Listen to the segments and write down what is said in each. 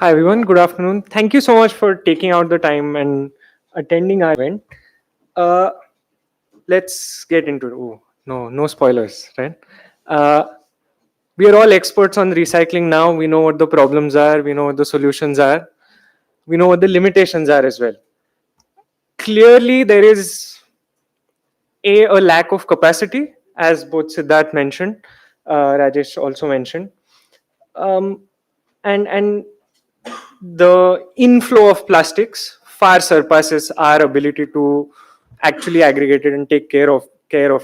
Hi everyone, good afternoon. Thank you so much for taking out the time and attending our event. Uh, let's get into it. Oh, no spoilers, right? Uh, we are all experts on recycling now. We know what the problems are. We know what the solutions are. We know what the limitations are as well. Clearly, there is a lack of capacity, as both Siddharth mentioned, Rajesh also mentioned, um, and the inflow of plastics far surpasses our ability to actually aggregate it and take care of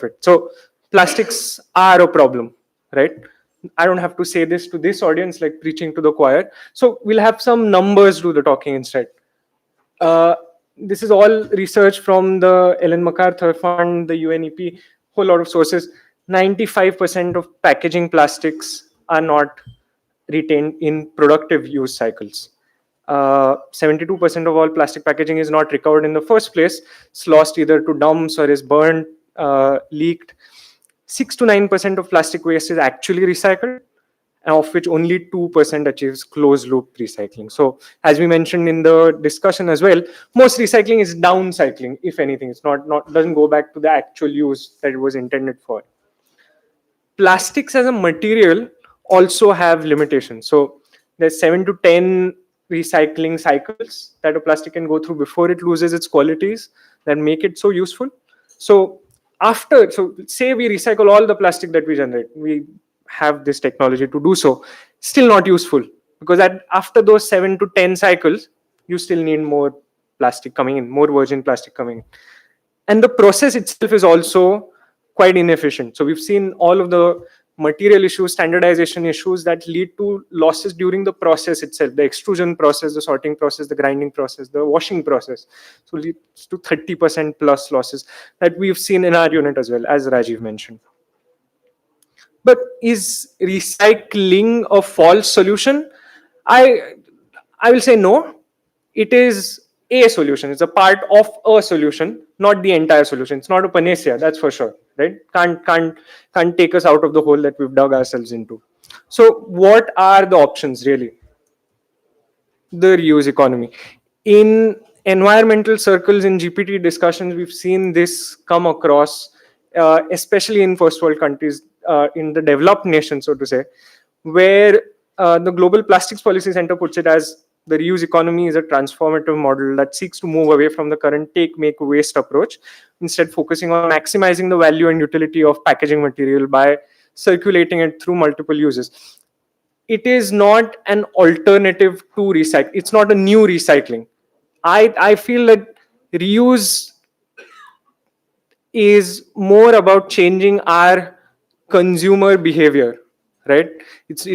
it. So plastics are a problem, right? I don't have to say this to this audience like preaching to the choir. So we'll have some numbers do the talking instead. uh, this is all research from the Ellen MacArthur Fund, the UNEP, whole lot of sources. 95% of packaging plastics are not retained in productive use cycles. 72% of all plastic packaging is not recovered in the first place. It's lost either to dumps or is burned, leaked. 6 to 9% of plastic waste is actually recycled, of which only 2% achieves closed loop recycling. So, as we mentioned in the discussion as well, most recycling is downcycling, if anything. It's not doesn't go back to the actual use that it was intended for. Plastics as a material also have limitations. So there's 7 to 10 recycling cycles that a plastic can go through before it loses its qualities that make it so useful. So say we recycle all the plastic that we generate, we have this technology to do so, still not useful, because after those 7 to 10 cycles, you still need more plastic coming in, more virgin plastic coming in, and the process itself is also quite inefficient. So we've seen all of the material issues, standardization issues that lead to losses during the process itself, the extrusion process, the sorting process, the grinding process, the washing process. So leads to 30% plus losses that we've seen in our unit as well, as Rajiv mentioned. But is recycling a false solution? I I will say no. It is a solution. It's a part of a solution, not the entire solution. It's not a panacea, that's for sure. Right? Can't take us out of the hole that we've dug ourselves into. So, what are the options really? The reuse economy. In environmental circles, in GPT discussions, we've seen this come across, especially in first world countries, in the developed nations, so to say, where the Global Plastics Policy Center puts it as the reuse economy is a transformative model that seeks to move away from the current take, make, waste approach, instead focusing on maximizing the value and utility of packaging material by circulating it through multiple uses. It is not an alternative to recycle. It's not a new recycling. I feel that reuse is more about changing our consumer behavior, right? It's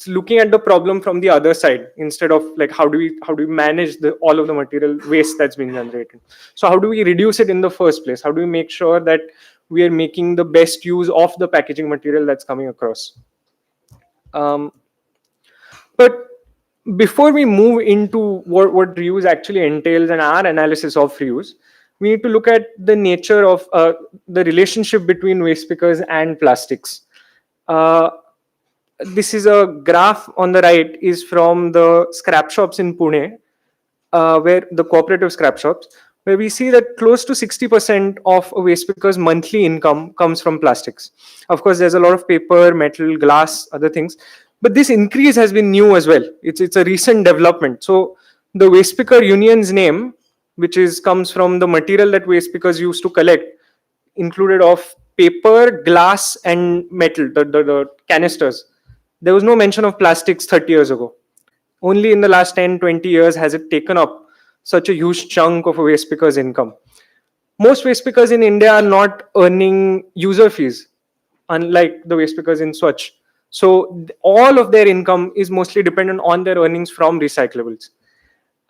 looking at the problem from the other side, instead of like how do we manage all of the material waste that's being generated. So how do we reduce it in the first place? How do we make sure that we are making the best use of the packaging material that's coming across? But before we move into what reuse actually entails and our analysis of reuse, we need to look at the nature of the relationship between waste pickers and plastics. Uh, this is a graph on the right is from the scrap shops in Pune, where the cooperative scrap shops, where we see that close to 60% of a waste picker's monthly income comes from plastics. Of course, there's a lot of paper, metal, glass, other things, but this increase has been new as well. It's a recent development. So the waste picker union's name, which is comes from the material that waste pickers used to collect, included of paper, glass, and metal, the canisters. There was no mention of plastics 30 years ago. Only in the last 10, 20 years has it taken up such a huge chunk of a waste picker's income. Most waste pickers in India are not earning user fees, unlike the waste pickers in Swachh. So all of their income is mostly dependent on their earnings from recyclables.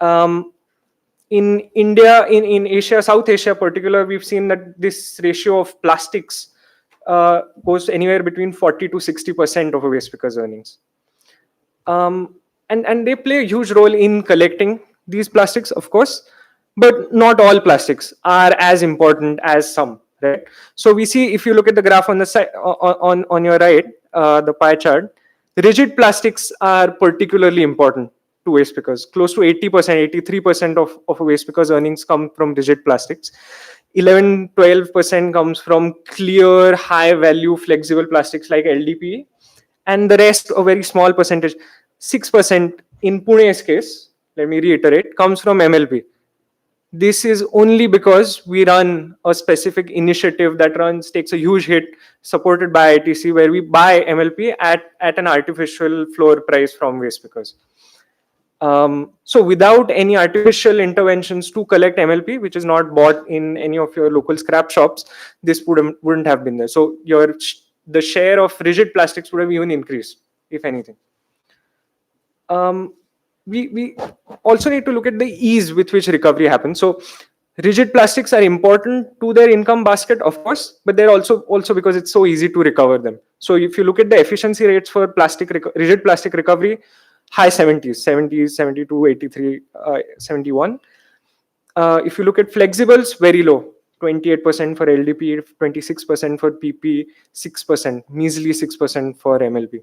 Um, in India, in Asia, South Asia particular, we've seen that this ratio of plastics goes anywhere between 40 to 60% of a waste picker's earnings. And they play a huge role in collecting these plastics, of course, but not all plastics are as important as some, right? So we see, if you look at the graph on the side, on your right, the pie chart, rigid plastics are particularly important. to waste pickers. Close to 80%, 83% of a waste picker's earnings come from rigid plastics. 11-12% comes from clear, high value, flexible plastics like LDPE. And the rest, a very small percentage, 6% in Pune's case, let me reiterate, comes from MLP. This is only because we run a specific initiative that takes a huge hit, supported by ITC, where we buy MLP at an artificial floor price from waste pickers. So without any artificial interventions to collect MLP, which is not bought in any of your local scrap shops, this wouldn't have been there. So the share of rigid plastics would have even increased, if anything. We also need to look at the ease with which recovery happens. So rigid plastics are important to their income basket, of course, but they're also because it's so easy to recover them. So if you look at the efficiency rates for rigid plastic recovery, high 70s, 72, 83, 71. If you look at flexibles, very low, 28% for LDP, 26% for PP, 6%, measly 6% for MLP.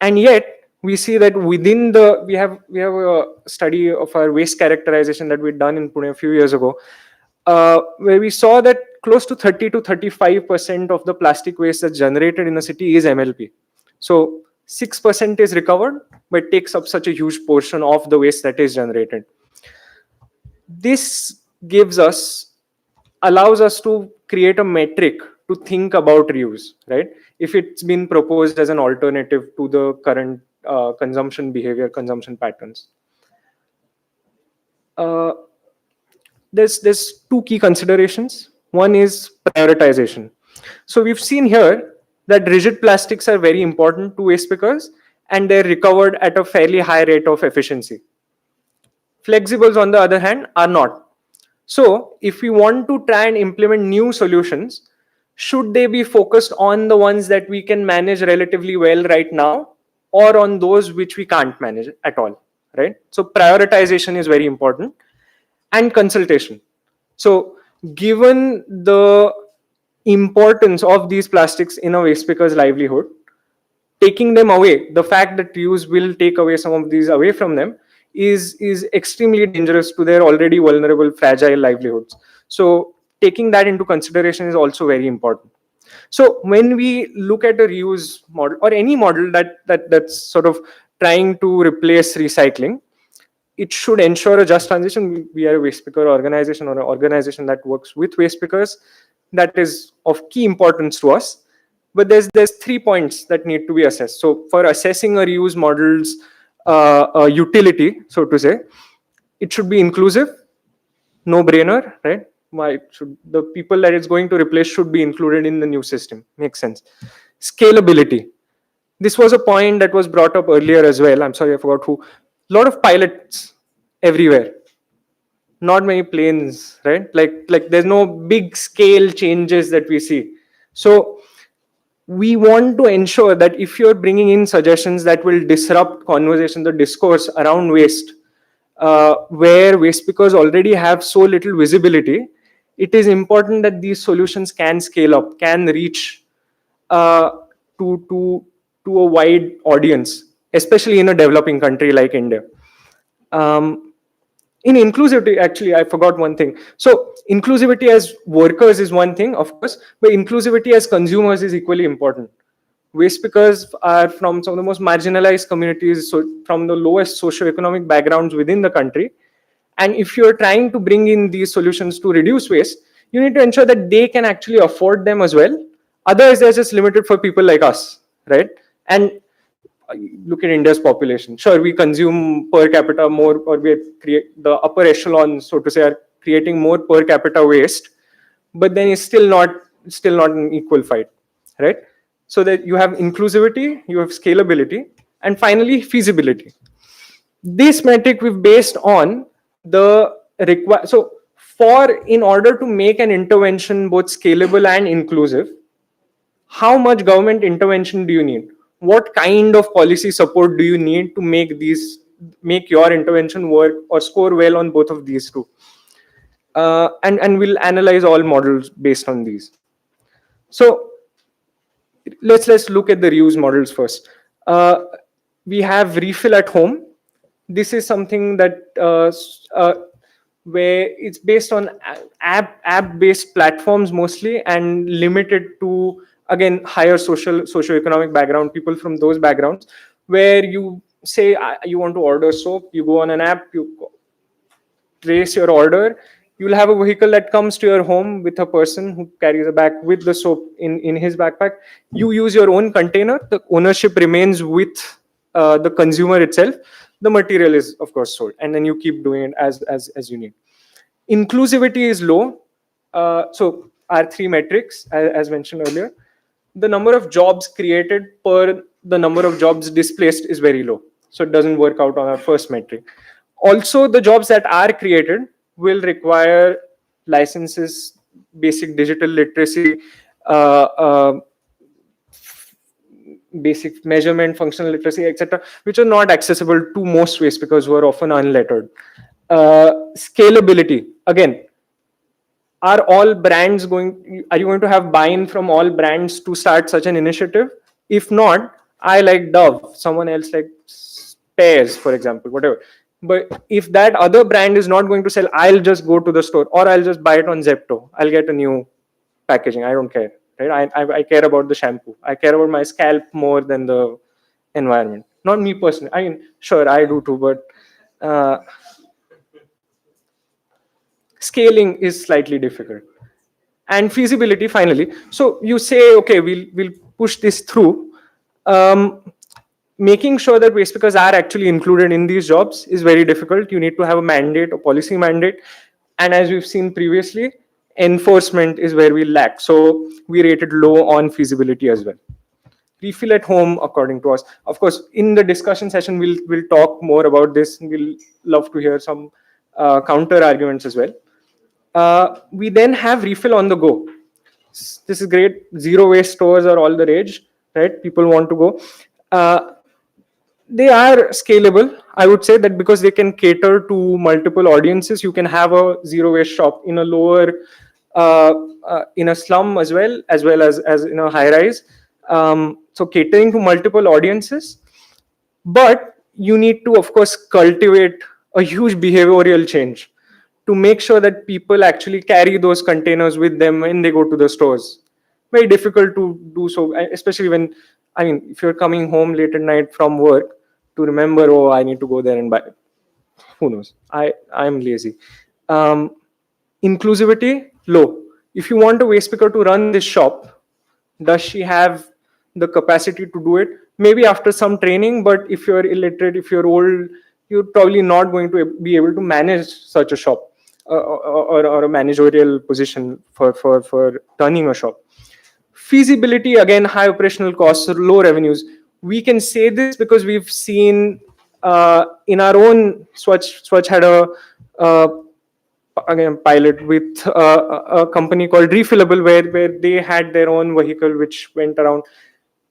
And yet, we see that within we have a study of our waste characterization that we'd done in Pune a few years ago, where we saw that close to 30 to 35% of the plastic waste that's generated in a city is MLP. So 6% is recovered, but takes up such a huge portion of the waste that is generated. This allows us to create a metric to think about reuse, right? If it's been proposed as an alternative to the current consumption behavior, consumption patterns. There's two key considerations. One is prioritization. So we've seen here that rigid plastics are very important to waste pickers, and they're recovered at a fairly high rate of efficiency. Flexibles, on the other hand, are not. So if we want to try and implement new solutions, should they be focused on the ones that we can manage relatively well right now, or on those which we can't manage at all, right? So prioritization is very important, and consultation. So given the importance of these plastics in a waste picker's livelihood, taking them away, the fact that reuse will take away some of these away from them, is extremely dangerous to their already vulnerable, fragile livelihoods. So taking that into consideration is also very important. So when we look at a reuse model, or any model that's sort of trying to replace recycling, it should ensure a just transition. We are a waste picker organization, or an organization that works with waste pickers. That is of key importance to us. But there's 3 points that need to be assessed. So for assessing a reuse model's utility, so to say, it should be inclusive, no brainer, right? Why should the people that it's going to replace should be included in the new system? Makes sense. Scalability. This was a point that was brought up earlier as well. I'm sorry, I forgot who. A lot of pilots everywhere. Not many planes, right? Like there's no big scale changes that we see. So we want to ensure that if you're bringing in suggestions that will disrupt conversation, the discourse around waste, where waste pickers already have so little visibility, it is important that these solutions can scale up, can reach to a wide audience, especially in a developing country like India. In inclusivity, actually, I forgot one thing. So inclusivity as workers is one thing, of course, but inclusivity as consumers is equally important. Waste pickers are from some of the most marginalized communities, so from the lowest socioeconomic backgrounds within the country. And if you're trying to bring in these solutions to reduce waste, you need to ensure that they can actually afford them as well. Otherwise, they're just limited for people like us, right? And look at India's population. Sure, we consume per capita more, or we create the upper echelon, so to say, are creating more per capita waste, but then it's still not an equal fight, right? So that you have inclusivity, you have scalability, and finally feasibility. This metric we've based on the so in order to make an intervention both scalable and inclusive, how much government intervention do you need? What kind of policy support do you need to make your intervention work or score well on both of these two? And we'll analyze all models based on these. So let's look at the reuse models first. We have refill at home. This is something that where it's based on app based platforms mostly, and limited to, again, higher socioeconomic background, people from those backgrounds, where you say you want to order soap, you go on an app, you place your order, you'll have a vehicle that comes to your home with a person who carries a bag with the soap in his backpack. You use your own container, the ownership remains with the consumer itself. The material is of course sold, and then you keep doing it as you need. Inclusivity is low. So our three metrics, as mentioned earlier, the number of jobs created per the number of jobs displaced is very low. So it doesn't work out on our first metric. Also, the jobs that are created will require licenses, basic digital literacy, uh, uh, basic measurement, functional literacy, etc., which are not accessible to most waste because we're often unlettered. Scalability, again, are all brands going, are you going to have buy-in from all brands to start such an initiative? If not, I like Dove, someone else like Pears, for example, whatever. But if that other brand is not going to sell, I'll just go to the store, or I'll just buy it on Zepto. I'll get a new packaging. I don't care, right? I care about the shampoo. I care about my scalp more than the environment. Not me personally. I mean, sure, I do too, but scaling is slightly difficult. And feasibility, finally. So you say, okay, we'll push this through. Making sure that waste pickers are actually included in these jobs is very difficult. You need to have a mandate, a policy mandate. And as we've seen previously, enforcement is where we lack. So we rated low on feasibility as well. Refill at home, according to us. Of course, in the discussion session, we'll talk more about this. We'll love to hear some counter arguments as well. We then have refill on the go. This is great. Zero waste stores are all the rage, right? People want to go. They are scalable. I would say that because they can cater to multiple audiences, you can have a zero waste shop in a lower, in a slum as in a high rise. So catering to multiple audiences, but you need to, of course, cultivate a huge behavioral change to make sure that people actually carry those containers with them when they go to the stores. Very difficult to do so, especially when, I mean, if you're coming home late at night from work, to remember, oh, I need to go there and buy. Who knows? I'm lazy. Inclusivity, low. If you want a waste picker to run this shop, does she have the capacity to do it? Maybe after some training, but if you're illiterate, if you're old, you're probably not going to be able to manage such a shop, or a managerial position for running a shop. Feasibility, again, high operational costs, low revenues. We can say this because we've seen in our own Swachh had a again pilot with a company called Refillable, where they had their own vehicle which went around.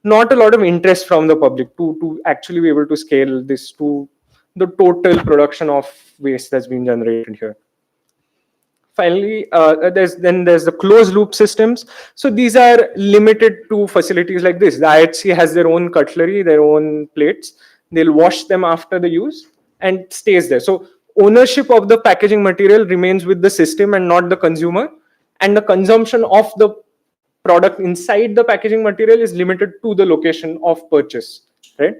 Not a lot of interest from the public to actually be able to scale this to the total production of waste that's been generated here. Finally, there's the closed loop systems. So these are limited to facilities like this. The IHC has their own cutlery, their own plates. They'll wash them after the use and stays there. So ownership of the packaging material remains with the system and not the consumer. And the consumption of the product inside the packaging material is limited to the location of purchase, right?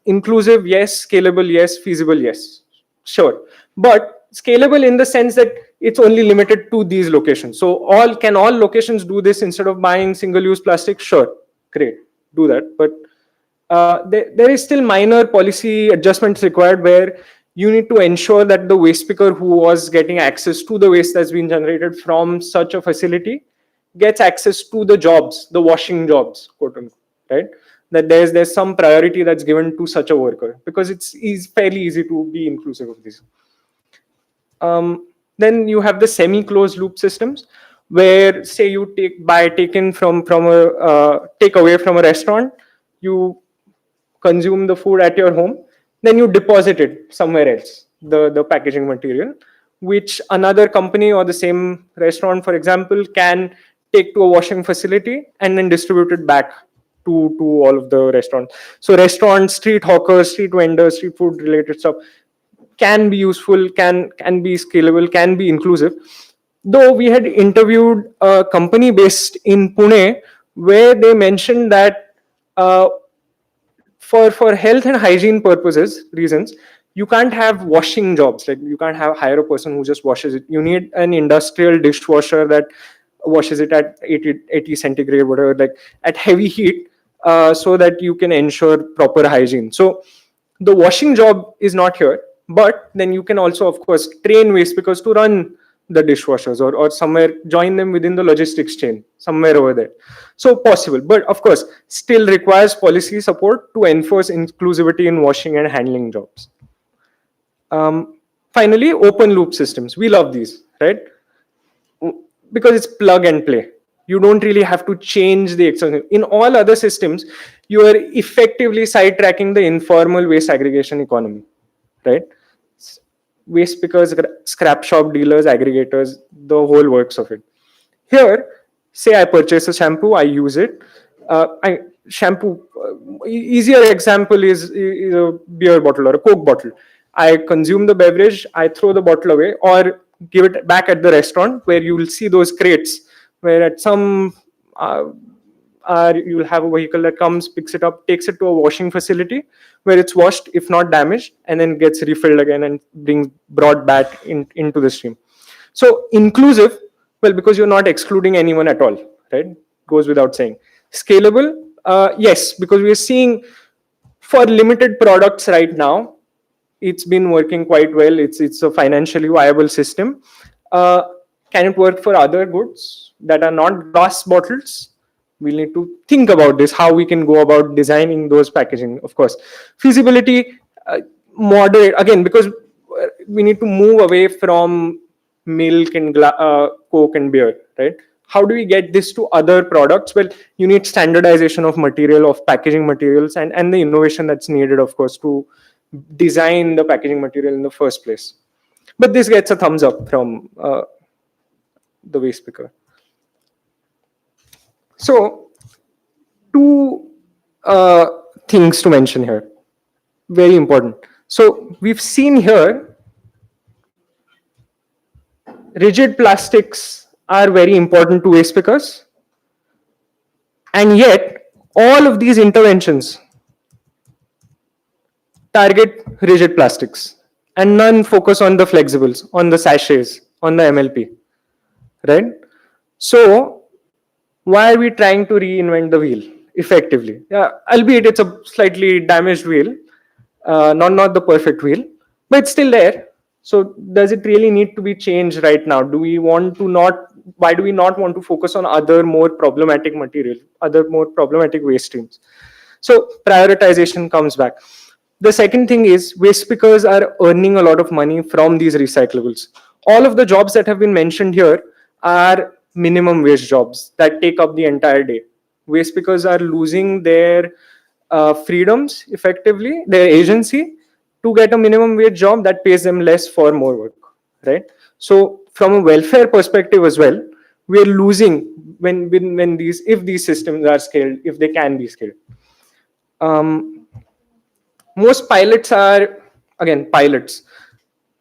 Inclusive, yes. Scalable, yes. Feasible, yes. Sure. But scalable in the sense that it's only limited to these locations. So all locations do this instead of buying single-use plastic? Sure, great, do that. But there is still minor policy adjustments required, where you need to ensure that the waste picker who was getting access to the waste that's been generated from such a facility gets access to the jobs, the washing jobs, quote unquote, right? That there's some priority that's given to such a worker, because it's fairly easy to be inclusive of this. Then you have the semi-closed loop systems, where say you take away from a restaurant, you consume the food at your home, then you deposit it somewhere else, the packaging material, which another company or the same restaurant, for example, can take to a washing facility and then distribute it back to all of the restaurants. So restaurants, street hawkers, street vendors, street food related stuff can be useful, can be scalable, can be inclusive. Though we had interviewed a company based in Pune where they mentioned that uh, for health and hygiene purposes reasons, you can't have washing jobs. Like you can't hire a person who just washes it. You need an industrial dishwasher that washes it at 80 centigrade, whatever, like at heavy heat, so that you can ensure proper hygiene. So the washing job is not here, but then you can also, of course, train waste because to run the dishwashers, or somewhere join them within the logistics chain somewhere over there. So possible, but of course still requires policy support to enforce inclusivity in washing and handling jobs. Finally, open loop systems, we love these, right? Because it's plug and play. You don't really have to change the external. In all other systems, you are effectively sidetracking the informal waste aggregation economy, right? Waste pickers, scrap shop dealers, aggregators, the whole works of it. Here, say I purchase a shampoo, I use it. Easier example is a beer bottle or a Coke bottle. I consume the beverage, I throw the bottle away, or give it back at the restaurant, where you will see those crates where at some you'll have a vehicle that comes, picks it up, takes it to a washing facility where it's washed, if not damaged, and then gets refilled again and brought back into the stream. So inclusive, well, because you're not excluding anyone at all, right? Goes without saying. Scalable, yes, because we are seeing for limited products right now, it's been working quite well. It's a financially viable system. Can it work for other goods that are not glass bottles? We'll need to think about this, how we can go about designing those packaging. Of course, feasibility, moderate, again, because we need to move away from milk and Coke and beer, right? How do we get this to other products? Well, you need standardization of material, of packaging materials, and the innovation that's needed, of course, to design the packaging material in the first place. But this gets a thumbs up from the waste picker. So, two things to mention here, very important. So, we've seen here rigid plastics are very important to waste pickers, and yet all of these interventions target rigid plastics and none focus on the flexibles, on the sachets, on the MLP, right? So why are we trying to reinvent the wheel effectively? Yeah, albeit it's a slightly damaged wheel, not the perfect wheel, but it's still there. So does it really need to be changed right now? Do we want to not? Why do we not want to focus on other more problematic material, other more problematic waste streams? So prioritization comes back. The second thing is waste pickers are earning a lot of money from these recyclables. All of the jobs that have been mentioned here are minimum wage jobs that take up the entire day. Waste pickers are losing their freedoms, effectively, their agency, to get a minimum wage job that pays them less for more work, right? So from a welfare perspective as well, we are losing when if these systems are scaled, if they can be scaled. Most pilots are, again, pilots,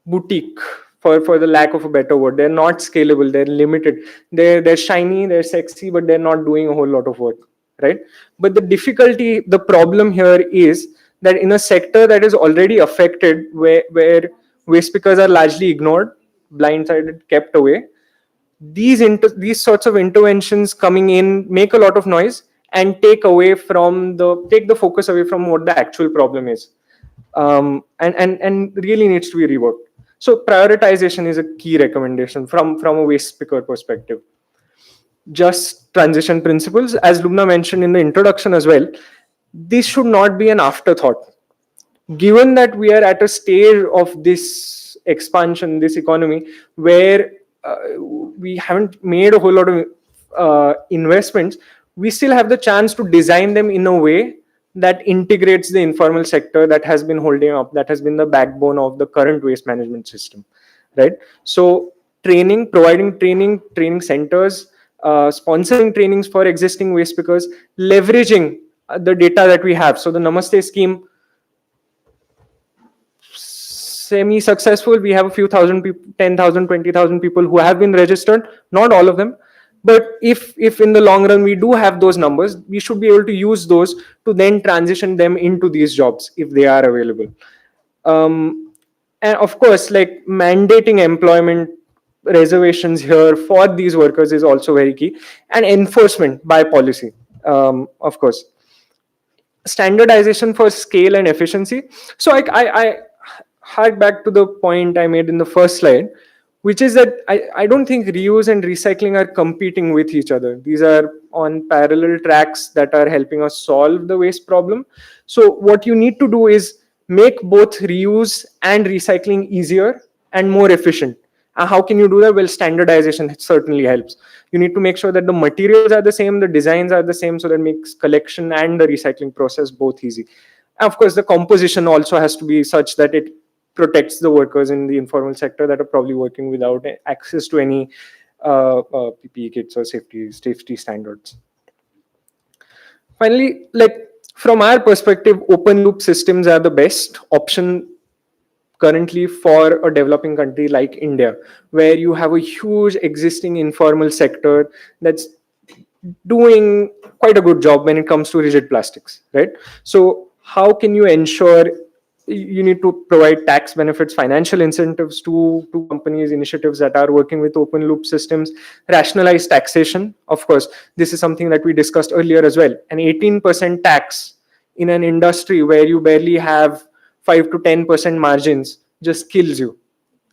boutique, for the lack of a better word. They're not scalable, they're limited. They're shiny, they're sexy, but they're not doing a whole lot of work, right? But the difficulty, the problem here is that in a sector that is already affected, where waste pickers are largely ignored, blindsided, kept away, these sorts of interventions coming in make a lot of noise and take the focus away from what the actual problem is, and really needs to be reworked. So prioritization is a key recommendation from a waste picker perspective. Just transition principles, as Lubna mentioned in the introduction as well, this should not be an afterthought. Given that we are at a stage of this expansion, this economy, where we haven't made a whole lot of investments, we still have the chance to design them in a way that integrates the informal sector that has been holding up, that has been the backbone of the current waste management system, right? So providing training centers, sponsoring trainings for existing waste pickers, leveraging the data that we have. So the Namaste scheme, semi-successful. We have a few thousand people, 10,000, 20,000 people who have been registered. Not all of them, but if in the long run we do have those numbers, we should be able to use those to then transition them into these jobs if they are available. And of course, like mandating employment reservations here for these workers is also very key, and enforcement by policy, of course. Standardization for scale and efficiency. So I hark back to the point I made in the first slide, which is that I don't think reuse and recycling are competing with each other. These are on parallel tracks that are helping us solve the waste problem. So what you need to do is make both reuse and recycling easier and more efficient. How can you do that? Well, standardization certainly helps. You need to make sure that the materials are the same, the designs are the same, so that makes collection and the recycling process both easy. Of course, the composition also has to be such that it protects the workers in the informal sector that are probably working without access to any PPE kits or safety standards. Finally, like from our perspective, open loop systems are the best option currently for a developing country like India, where you have a huge existing informal sector that's doing quite a good job when it comes to rigid plastics, right? So how can you ensure? You need to provide tax benefits, financial incentives to companies, initiatives that are working with open loop systems, rationalize taxation. Of course, this is something that we discussed earlier as well. An 18% tax in an industry where you barely have 5 to 10% margins just kills you,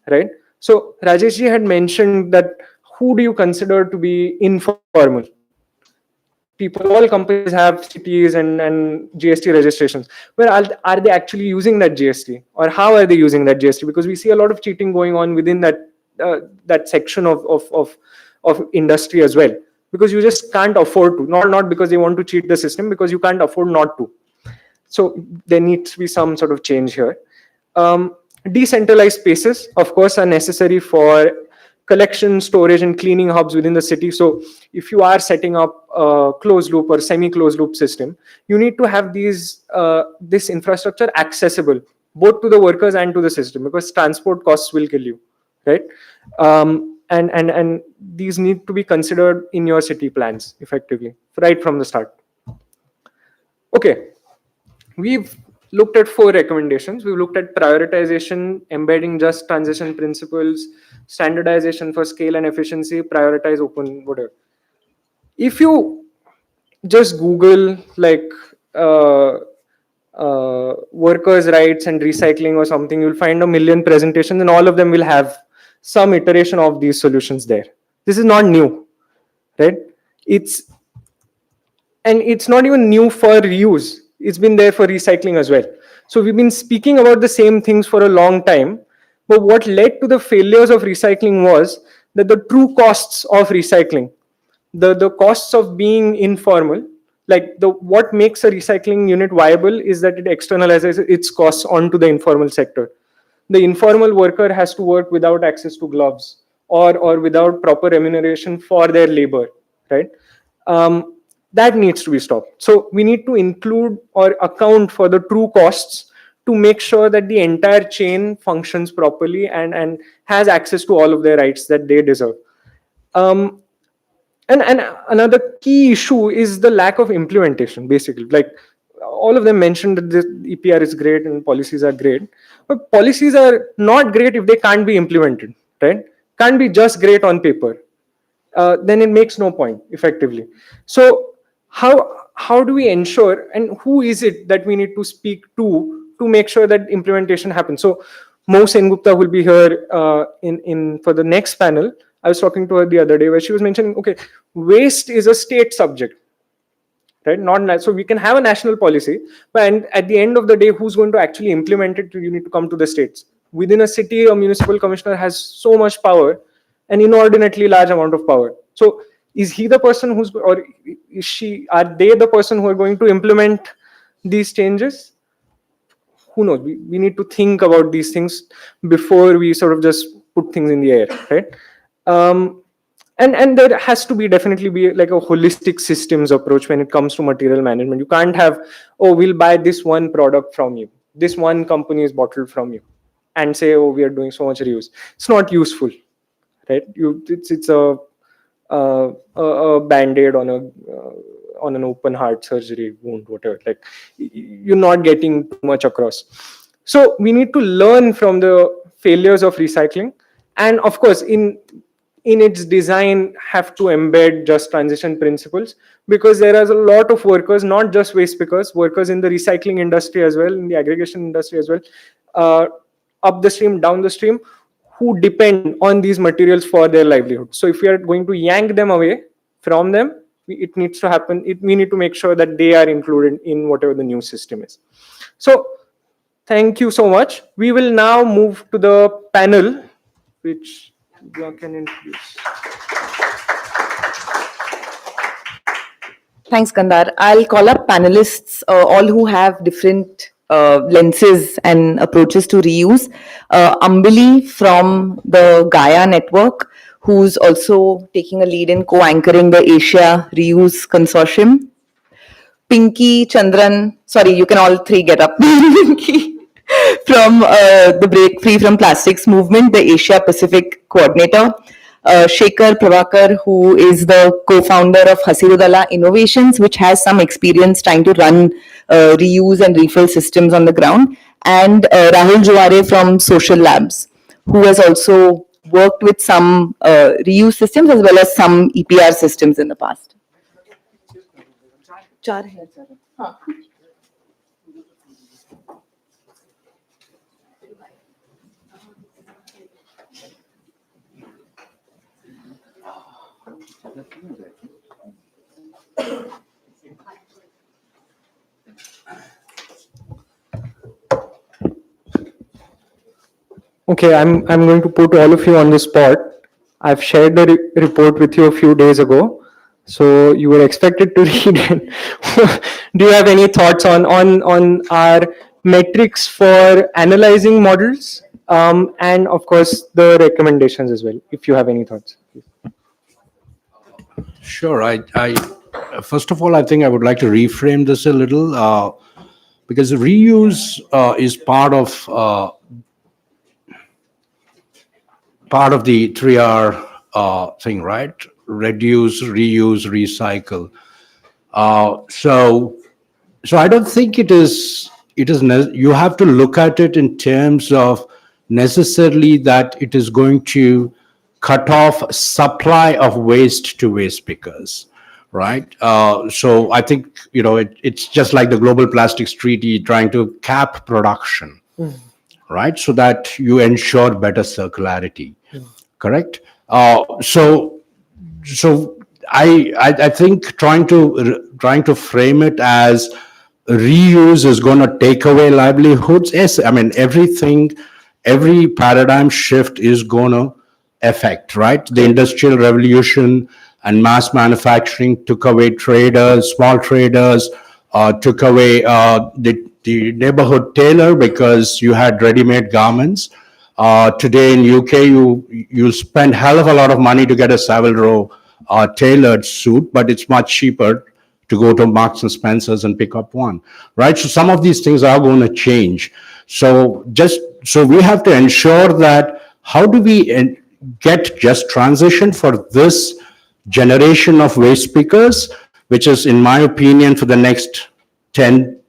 right? So Rajesh ji had mentioned that who do you consider to be informal? People, all companies have CTs and GST registrations. Well, are they actually using that GST, or how are they using that GST? Because we see a lot of cheating going on within that section of industry as well. Because you just can't afford to, not because they want to cheat the system, because you can't afford not to. So there needs to be some sort of change here. Decentralized spaces, of course, are necessary for collection, storage, and cleaning hubs within the city. So if you are setting up a closed loop or semi-closed loop system, you need to have this infrastructure accessible both to the workers and to the system, because transport costs will kill you, right? And these need to be considered in your city plans effectively right from the start. Okay, we've looked at 4 recommendations. We've looked at prioritization, embedding just transition principles, standardization for scale and efficiency, prioritize open, whatever. If you just Google like workers' rights and recycling or something, you'll find a million presentations, and all of them will have some iteration of these solutions there. This is not new, right? It's not even new for reuse. It's been there for recycling as well. So we've been speaking about the same things for a long time, but what led to the failures of recycling was that the true costs of recycling, the costs of being informal, like what makes a recycling unit viable is that it externalizes its costs onto the informal sector. The informal worker has to work without access to gloves or without proper remuneration for their labor, right? That needs to be stopped. So we need to include or account for the true costs to make sure that the entire chain functions properly and has access to all of their rights that they deserve. And another key issue is the lack of implementation, basically. Like all of them mentioned that the EPR is great and policies are great, but policies are not great if they can't be implemented, right? Can't be just great on paper. Then it makes no point effectively. So how do we ensure, and who is it that we need to speak to make sure that implementation happens? So Mo Sengupta will be here in for the next panel. I was talking to her the other day where she was mentioning, okay, waste is a state subject, right? Not so we can have a national policy, but at the end of the day, who's going to actually implement it? You need to come to the states. Within a city, a municipal commissioner has so much power, an inordinately large amount of power. So is he the person who's, or is she, are they the person who are going to implement these changes? Who knows? We need to think about these things before we sort of just put things in the air, right? And there has to be definitely be like a holistic systems approach when it comes to material management. You can't have, oh, we'll buy this one product from you, this one company is bottled from you, and say, oh, we are doing so much reuse. It's not useful, right? It's a band-aid on an open heart surgery wound, whatever. Like, you're not getting too much across. So we need to learn from the failures of recycling, and of course, in its design, have to embed just transition principles, because there are a lot of workers, not just waste pickers, workers in the recycling industry as well, in the aggregation industry as well, uh, up the stream, down the stream, who depend on these materials for their livelihood. So if we are going to yank them away from them, it needs to happen. We need to make sure that they are included in whatever the new system is. So thank you so much. We will now move to the panel, which you can introduce. Thanks, Kandar. I'll call up panelists, all who have different lenses and approaches to reuse. Ambali from the Gaia network, who's also taking a lead in co-anchoring the Asia Reuse Consortium. Pinky, Chandran, sorry, you can all three get up. Pinky from the Break Free from Plastics movement, the Asia Pacific coordinator. Shekhar Prabhakar, who is the co-founder of Hasirudala Innovations, which has some experience trying to run reuse and refill systems on the ground. And Rahul Juare from Social Labs, who has also worked with some reuse systems as well as some EPR systems in the past. Okay, I'm going to put all of you on the spot. I've shared the report with you a few days ago, so you were expected to read it. Do you have any thoughts on our metrics for analyzing models, and of course the recommendations as well, if you have any thoughts? Sure. I first of all, I think I would like to reframe this a little, because reuse is part of the 3R thing, right? Reduce, reuse, recycle. So I don't think it is. You have to look at it in terms of necessarily that it is going to cut off supply of waste to waste pickers, right? So I think it's just like the Global Plastics Treaty trying to cap production, right? So that you ensure better circularity, correct? So I think trying to frame it as reuse is going to take away livelihoods. Yes, I mean every paradigm shift is going to affect, right? The Industrial Revolution and mass manufacturing took away traders, small traders, took away the neighborhood tailor because you had ready-made garments. Today in UK, you spend hell of a lot of money to get a Savile Row tailored suit, but it's much cheaper to go to Marks and Spencer's and pick up one, right? So some of these things are going to change. So we have to ensure that how do we get just transition for this generation of waste pickers, which is, in my opinion, for the next 15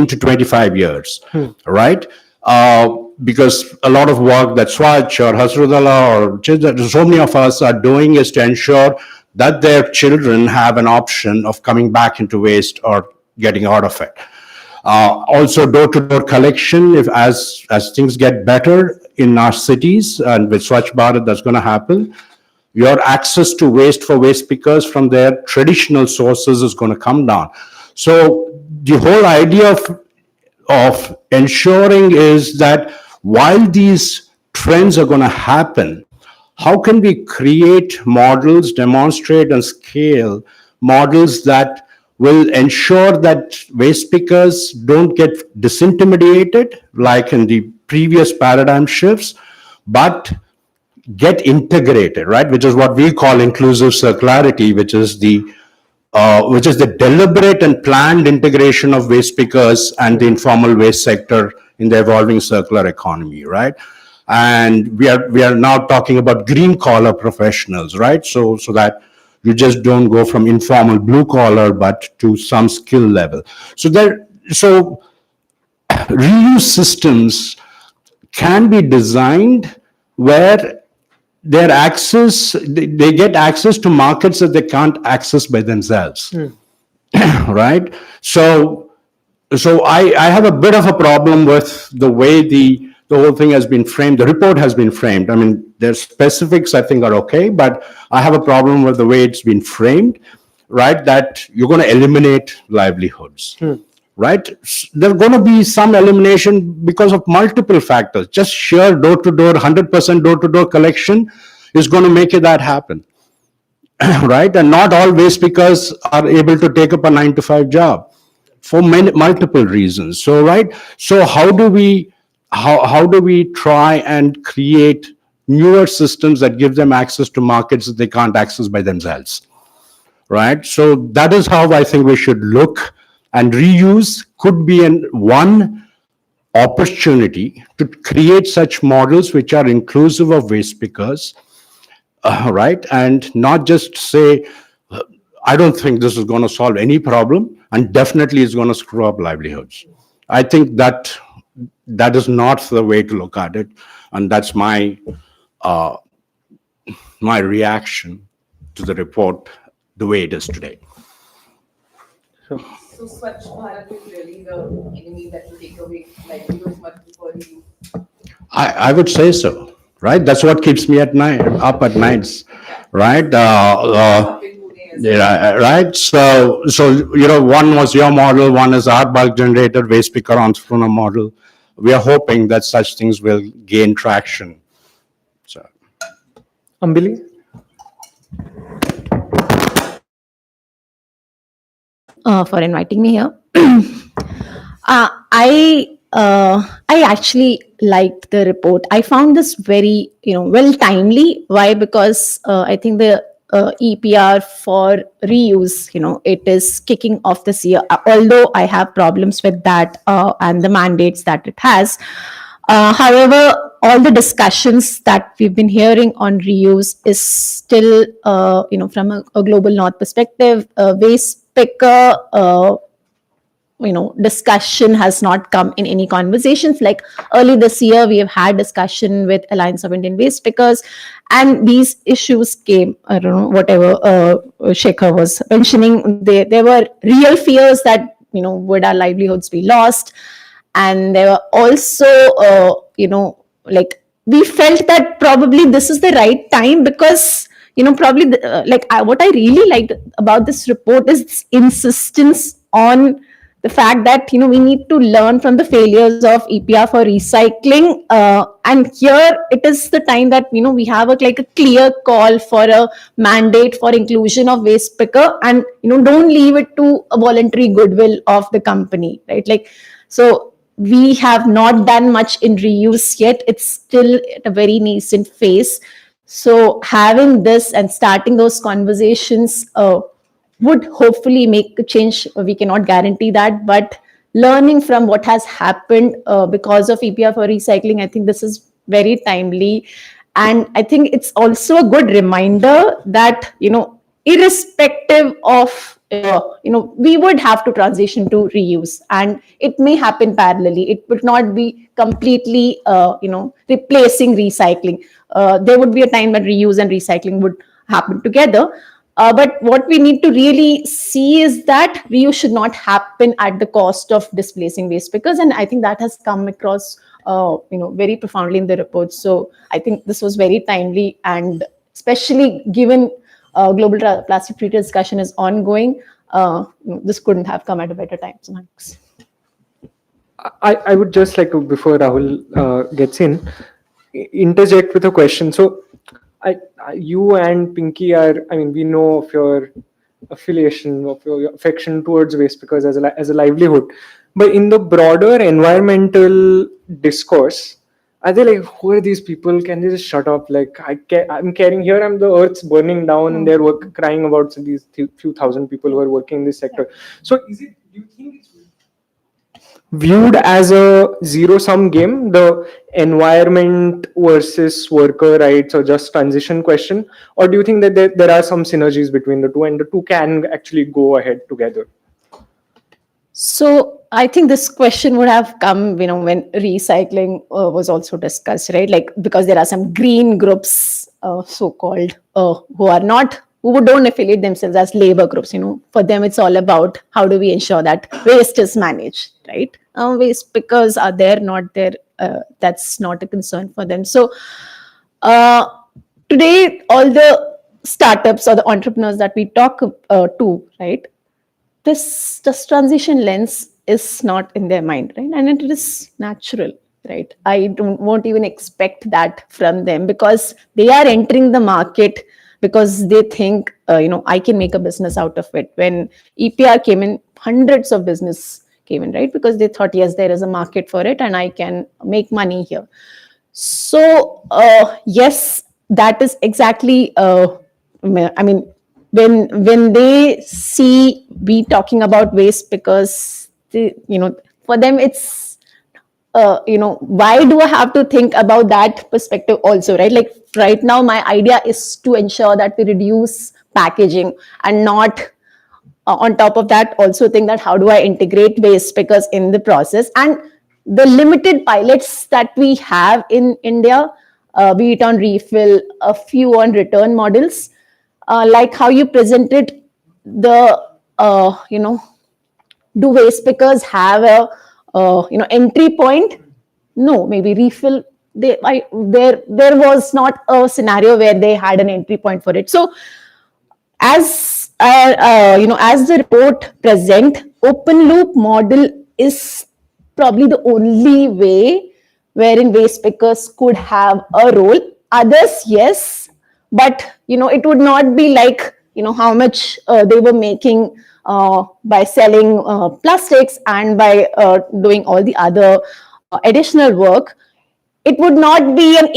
to 25 years, right? Because a lot of work that Swatch or Hasrudala or so many of us are doing is to ensure that their children have an option of coming back into waste or getting out of it. Also, door-to-door collection, as things get better in our cities, and with Swachh Bharat, that's going to happen. Your access to waste for waste pickers from their traditional sources is going to come down. So the whole idea of ensuring is that while these trends are going to happen, how can we create models, demonstrate and scale models that will ensure that waste pickers don't get disintermediated like in the previous paradigm shifts, but get integrated, right? Which is what we call inclusive circularity, which is the deliberate and planned integration of waste pickers and the informal waste sector in the evolving circular economy, right? And we are now talking about green collar professionals, right? So that you just don't go from informal blue collar, but to some skill level. So reuse systems can be designed where they get access to markets that they can't access by themselves. Right? So I have a bit of a problem with the way the whole thing has been framed. The report has been framed. I mean, their specifics I think are okay, but I have a problem with the way it's been framed, right? That you're going to eliminate livelihoods, right? There's going to be some elimination because of multiple factors. Just sheer door-to-door, 100% door-to-door collection is going to make that happen. Right? And not all waste pickers are able to take up a 9 to 5 job for multiple reasons. So, right? So how do we try and create newer systems that give them access to markets that they can't access by themselves? Right? So that is how I think we should look, and reuse could be one opportunity to create such models which are inclusive of waste pickers, right? And not just say, I don't think this is going to solve any problem, and definitely it's going to screw up livelihoods. I think that is not the way to look at it, and that's my reaction to the report the way it is today. So Swachh Bharat is really the enemy that will take away livelihoods much before you. I would say so, right? That's what keeps me up at nights, right? Yeah, right. So one was your model, one is our bulk generator waste picker entrepreneur model. We are hoping that such things will gain traction. So, Ambili? For inviting me here. I actually liked the report. I found this very well timely. Why? Because I think the EPR for reuse, it is kicking off this year. Although I have problems with that and the mandates that it has. However, all the discussions that we've been hearing on reuse is still, from a global north perspective, waste picker, discussion has not come in any conversations. Like early this year, we have had discussion with Alliance of Indian Waste Pickers, and these issues came. I don't know, whatever Shekhar was mentioning. There were real fears that would our livelihoods be lost, and there were also we felt that probably this is the right time because probably what I really liked about this report is this insistence on the fact that we need to learn from the failures of EPR for recycling, and here it is the time that we have a clear call for a mandate for inclusion of waste picker, and don't leave it to a voluntary goodwill of the company, right? So we have not done much in reuse yet. It's still at a very nascent phase. So having this and starting those conversations would hopefully make a change. We cannot guarantee that, but learning from what has happened because of EPR for recycling, I think this is very timely. And I think it's also a good reminder that, irrespective of, we would have to transition to reuse, and it may happen parallelly. It would not be completely, replacing recycling. There would be a time when reuse and recycling would happen together. But what we need to really see is that reuse should not happen at the cost of displacing waste pickers, and I think that has come across, very profoundly in the report. So I think this was very timely, and especially given global plastic treaty discussion is ongoing, this couldn't have come at a better time. So thanks. I would just like to, before Rahul gets in, interject with a question. So, you and Pinky we know of your affiliation, of your affection towards waste pickers as a livelihood. But in the broader environmental discourse, Are they like, who are these people? Can they just shut up? Like, I'm caring here. I'm the earth's burning down, and they're crying about these few thousand people who are working in this sector. So, is it? Do you think it's viewed as a zero sum game, the environment versus worker rights or just transition question? Or do you think that there are some synergies between the two and the two can actually go ahead together? So I think this question would have come, when recycling was also discussed, right? Like, because there are some green groups, so-called, who don't affiliate themselves as labor groups. For them, it's all about how do we ensure that waste is managed, right? Waste pickers are there, not there. That's not a concern for them. So uh, today, all the startups or the entrepreneurs that we talk to, right? This transition lens is not in their mind, right? And it is natural, right? Won't even expect that from them, because they are entering the market because they think, I can make a business out of it. When EPR came in, hundreds of business came in, right? Because they thought, yes, there is a market for it and I can make money here. So yes, that is exactly. I mean, when they see we talking about waste, because for them it's why do I have to think about that perspective also, right? Like right now, my idea is to ensure that we reduce packaging, and not on top of that also think that how do I integrate waste pickers in the process. And the limited pilots that we have in India, be it on refill, a few on return models, like how you presented the do waste pickers have a entry point? No, maybe refill, there was not a scenario where they had an entry point for it. So as the report present, open loop model is probably the only way wherein waste pickers could have a role. Others, yes, but it would not be like how much they were making by selling plastics and by doing all the other additional work. It would not be an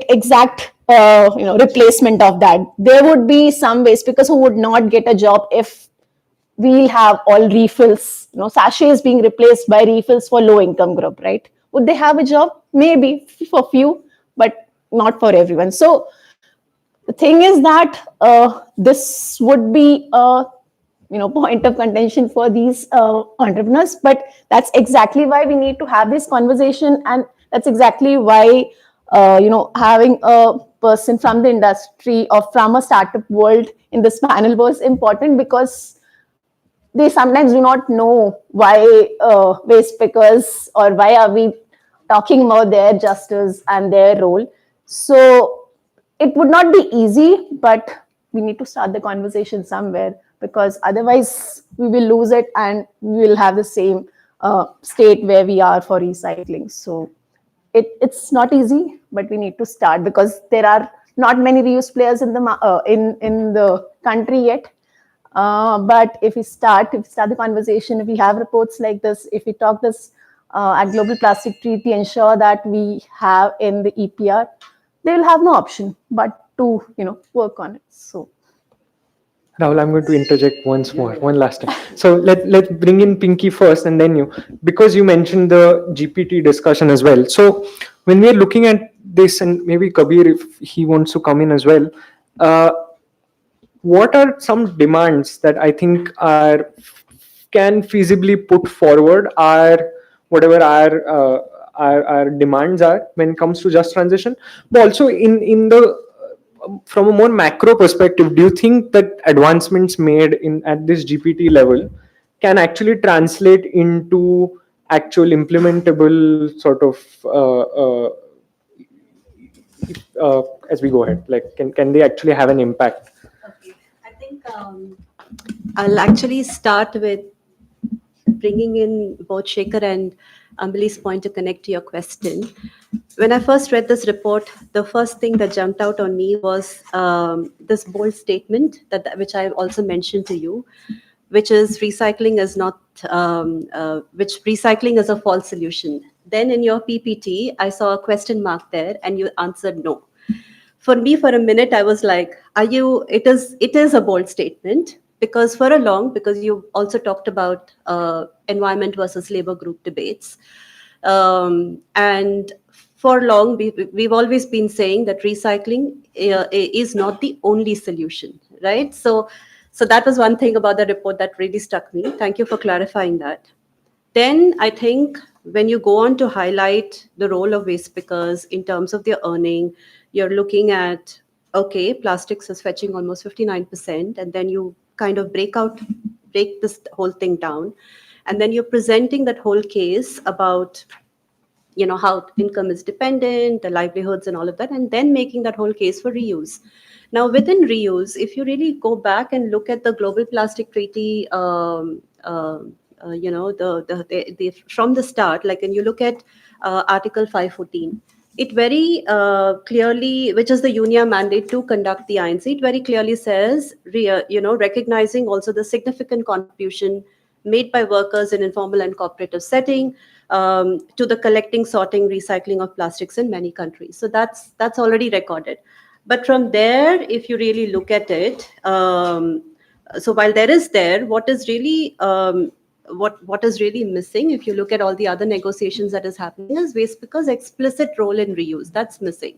exact replacement of that. There would be some waste pickers who would not get a job if we'll have all refills, sachets being replaced by refills for low income group, right? Would they have a job? Maybe for few, but not for everyone. So the thing is that this would be a point of contention for these entrepreneurs, but that's exactly why we need to have this conversation, and that's exactly why having a person from the industry or from a startup world in this panel was important, because they sometimes do not know why waste pickers, or why are we talking about their justice and their role. So it would not be easy, but we need to start the conversation somewhere, because otherwise we will lose it and we will have the same state where we are for recycling. So it's not easy, but we need to start, because there are not many reuse players in the country yet. But if we start the conversation, if we have reports like this, if we talk this at Global Plastic Treaty, ensure that we have in the EPR, they will have no option but to work on it. So Rahul, I'm going to interject once more, one last time. So let's bring in Pinky first, and then you, because you mentioned the GPT discussion as well. So when we're looking at this, and maybe Kabir, if he wants to come in as well, what are some demands that I think can feasibly put forward whatever our demands are when it comes to just transition, but also in the from a more macro perspective, do you think that advancements made in at this GPT level can actually translate into actual implementable sort of as we go ahead? Like, can they actually have an impact? Okay. I think I'll actually start with bringing in both Shekhar and Ambali's point to connect to your question. When I first read this report, the first thing that jumped out on me was this bold statement which I also mentioned to you, which is recycling is not, which recycling is a false solution. then in your PPT, I saw a question mark there and you answered no. For me, for a minute, I was like, are you, it is a bold statement, because for a long, because you also talked about environment versus labor group debates. And for long, we've always been saying that recycling is not the only solution, right? So that was one thing about the report that really struck me. Thank you for clarifying that. Then I think when you go on to highlight the role of waste pickers in terms of their earning, you're looking at, okay, plastics is fetching almost 59%, and then you kind of break this whole thing down, and then you're presenting that whole case about, how income is dependent, the livelihoods and all of that, and then making that whole case for reuse. Now, within reuse, if you really go back and look at the Global Plastic Treaty, from the start, like, and you look at Article 514, it very clearly, which is the UNIA mandate to conduct the INC, it very clearly says, recognizing also the significant contribution made by workers in informal and cooperative setting to the collecting, sorting, recycling of plastics in many countries. So that's already recorded. But from there, if you really look at it, so while there is there, what is really what is really missing, if you look at all the other negotiations that is happening, is waste because explicit role in reuse, that's missing.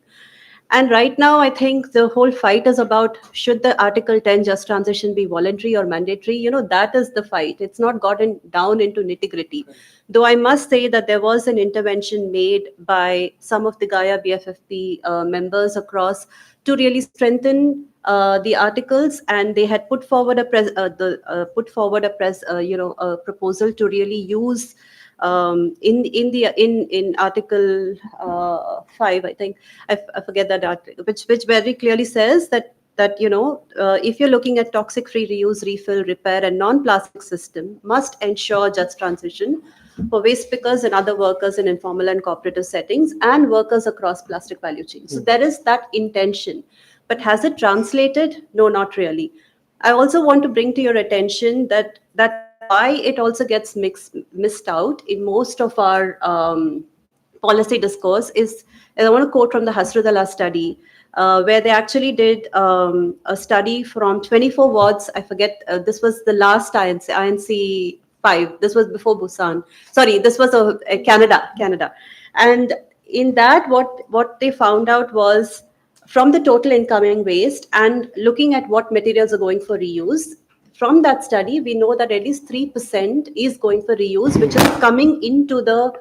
And right now, I think the whole fight is about, should the Article 10 just transition be voluntary or mandatory? That is the fight. It's not gotten down into nitty gritty. Though I must say that there was an intervention made by some of the Gaia BFFP members across to really strengthen the articles, and they had put forward a proposal to really use in Article 5, I think, I forget that article, which very clearly says that if you're looking at toxic free reuse, refill, repair, and non-plastic system, must ensure just transition for waste pickers and other workers in informal and cooperative settings, and workers across plastic value chain. So there is that intention, but has it translated? No, not really. I also want to bring to your attention that why it also gets missed out in most of our policy discourse is, and I want to quote from the Hasrudallah study, where they actually did a study from 24 wards. I forget, this was the last INC 5. This was before Busan. Sorry, this was Canada. And in that, what they found out was, from the total incoming waste and looking at what materials are going for reuse, from that study, we know that at least 3% is going for reuse, which is coming into the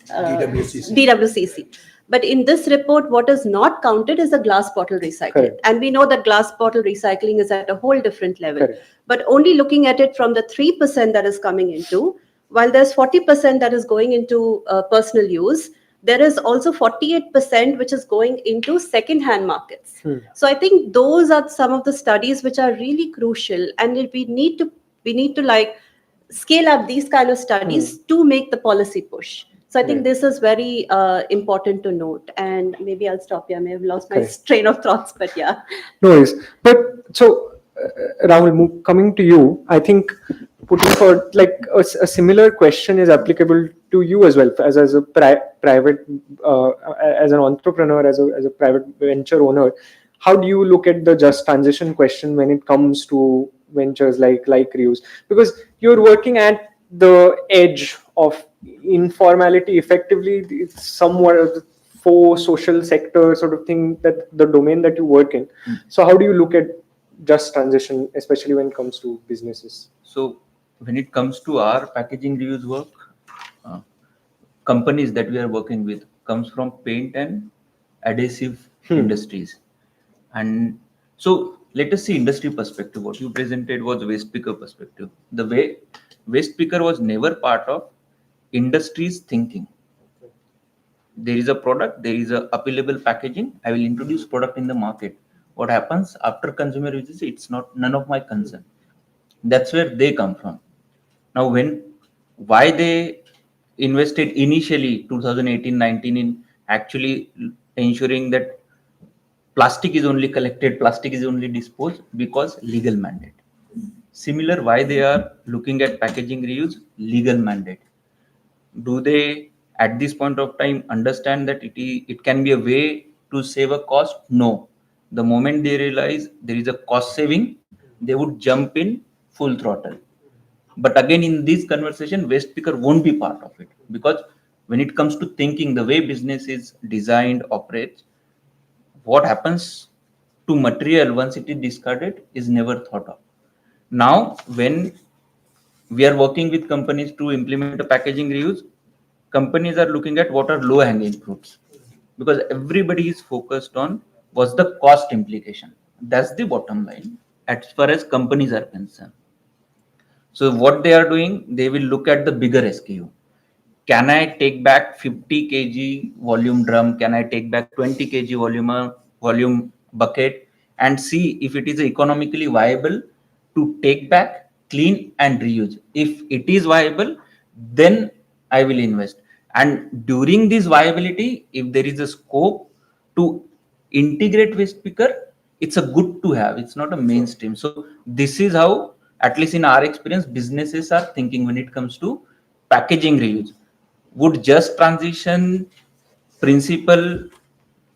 DWCC. But in this report, what is not counted is the glass bottle recycling. Correct. And we know that glass bottle recycling is at a whole different level. Correct. But only looking at it from the 3% that is coming into, while there's 40% that is going into personal use, there is also 48% which is going into second-hand markets. So I think those are some of the studies which are really crucial, and we need to like scale up these kind of studies to make the policy push. So I think this is very important to note. And maybe I'll stop here. I may have lost my train of thoughts, but yeah. No worries. But so, Rahul, coming to you, I think putting for like a similar question is applicable to you as well, as a private, as an entrepreneur, as a private venture owner. How do you look at the just transition question when it comes to ventures like reuse? Because you're working at the edge of informality. Effectively, it's somewhat of the faux social sector sort of thing, that the domain that you work in. So how do you look at just transition, especially when it comes to businesses? So when it comes to our packaging reuse work, companies that we are working with comes from paint and adhesive industries. And so let us see industry perspective. What you presented was waste picker perspective. The way waste picker was never part of industry's thinking. There is a product, there is a appealable packaging. I will introduce product in the market. What happens after consumer uses it, it's none of my concern. That's where they come from. Now, why they invested initially 2018-19 in actually ensuring that plastic is only collected, plastic is only disposed, because legal mandate. Similar, why they are looking at packaging reuse? Legal mandate. Do they at this point of time understand that it can be a way to save a cost? No. The moment they realize there is a cost saving, they would jump in full throttle. But again, in this conversation, waste picker won't be part of it, because when it comes to thinking the way business is designed, operates, what happens to material once it is discarded is never thought of. Now, when we are working with companies to implement a packaging reuse, companies are looking at what are low hanging fruits, because everybody is focused on what's the cost implication. That's the bottom line as far as companies are concerned. So what they are doing, they will look at the bigger SKU. Can I take back 50 kg volume drum? Can I take back 20 kg volume bucket, and see if it is economically viable to take back, clean and reuse? If it is viable, then I will invest. And during this viability, if there is a scope to integrate waste picker, it's a good to have, it's not a mainstream. So this is how, at least in our experience, businesses are thinking when it comes to packaging reuse. Would just transition principle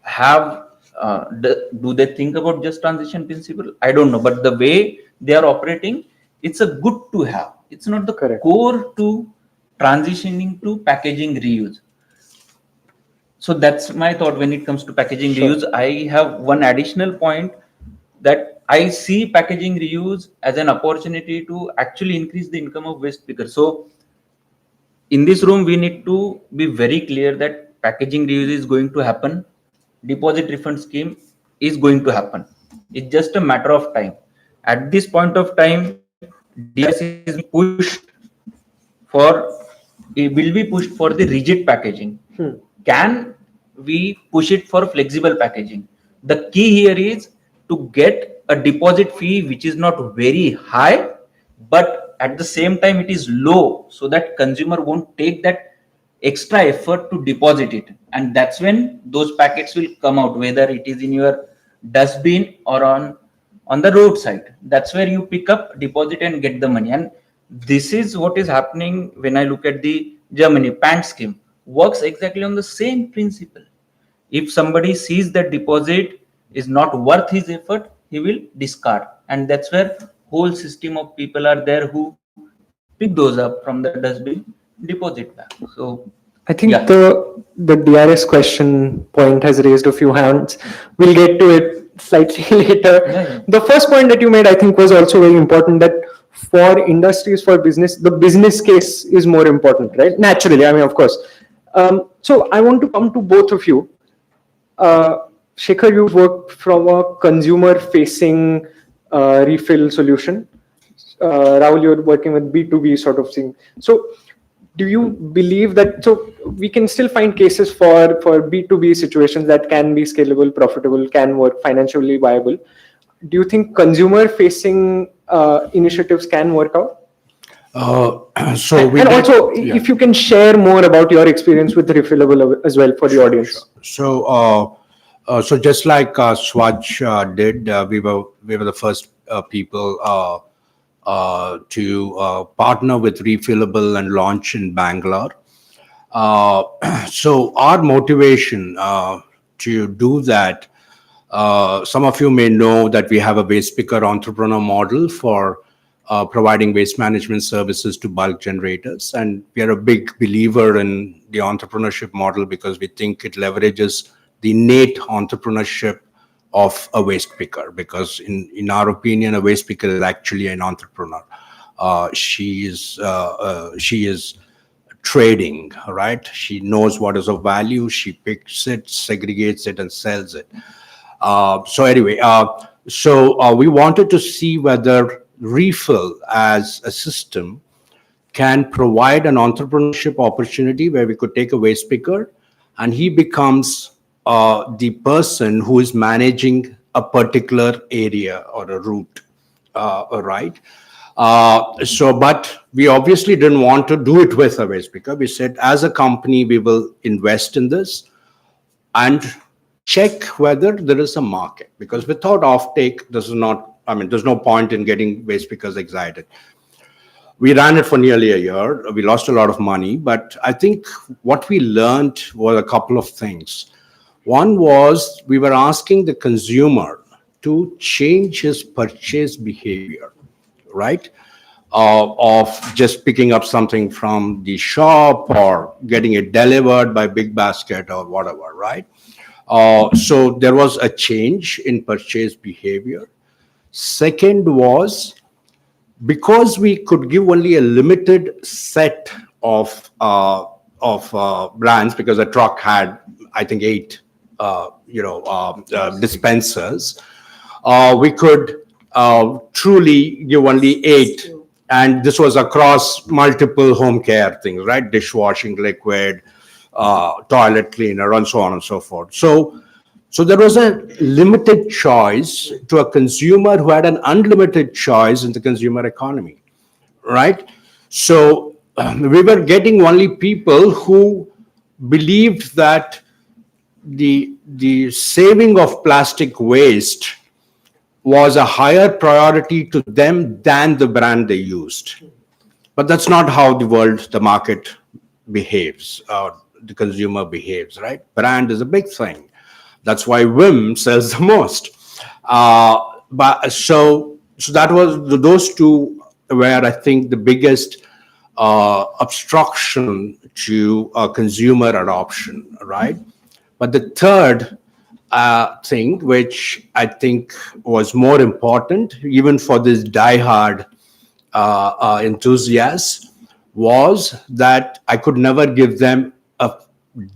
have do they think about just transition principle? I don't know, but the way they are operating, it's a good to have, it's not the Correct. core to transitioning to packaging reuse. So that's my thought when it comes to packaging Sure. reuse. I have one additional point, that I see packaging reuse as an opportunity to actually increase the income of waste pickers. So in this room, we need to be very clear that packaging reuse is going to happen. Deposit refund scheme is going to happen. It's just a matter of time. At this point of time, DRS is being pushed for, it will be pushed for the rigid packaging. Can we push it for flexible packaging? The key here is to get a deposit fee which is not very high, but at the same time it is low, so that consumer won't take that extra effort to deposit it. And that's when those packets will come out, whether it is in your dustbin or on the roadside. That's where you pick up, deposit and get the money. And this is what is happening when I look at the Germany PANT scheme. Works exactly on the same principle. If somebody sees that deposit is not worth his effort, he will discard. And that's where whole system of people are there who pick those up from the dustbin, deposit back. So I think yeah. the DRS question point has raised a few hands. We'll get to it slightly later. Yeah. The first point that you made, I think, was also very important, that for industries, for business, the business case is more important, right? Naturally, I mean, of course. So I want to come to both of you. Shekhar, you've worked from a consumer-facing refill solution. Rahul, you're working with B2B sort of thing. So do you believe that, so we can still find cases for B2B situations that can be scalable, profitable, can work, financially viable? Do you think consumer-facing initiatives can work out? So we And did- also, yeah. if you can share more about your experience with refillable as well for the audience. So, so just like Swaj did, we were the first people to partner with Refillable and launch in Bangalore. So our motivation to do that, some of you may know that we have a waste picker entrepreneur model for providing waste management services to bulk generators. And we are a big believer in the entrepreneurship model because we think it leverages the innate entrepreneurship of a waste picker. Because in our opinion, a waste picker is actually an entrepreneur. She is trading, right? She knows what is of value. She picks it, segregates it, and sells it. So anyway, we wanted to see whether refill as a system can provide an entrepreneurship opportunity where we could take a waste picker and he becomes the person who is managing a particular area or a route, right? But we obviously didn't want to do it with a waste picker. We said, as a company, we will invest in this and check whether there is a market, because without offtake, this is not I mean, there's no point in getting waste pickers excited. We ran it for nearly a year. We lost a lot of money, but I think what we learned were a couple of things. One was we were asking the consumer to change his purchase behavior, right? Of just picking up something from the shop or getting it delivered by Big Basket or whatever, right? So there was a change in purchase behavior. Second was because we could give only a limited set of brands, because a truck had, I think, 8 dispensers. We could truly give only 8, and this was across multiple home care things, right? Dishwashing liquid, toilet cleaner, and so on and so forth. So there was a limited choice to a consumer who had an unlimited choice in the consumer economy, right? So we were getting only people who believed that the saving of plastic waste was a higher priority to them than the brand they used. But that's not how the market behaves, the consumer behaves, right? Brand is a big thing. That's why Vim sells the most. But so that was those two were, I think, the biggest obstruction to consumer adoption, right? But the third thing, which I think was more important, even for this diehard enthusiasts, was that I could never give them a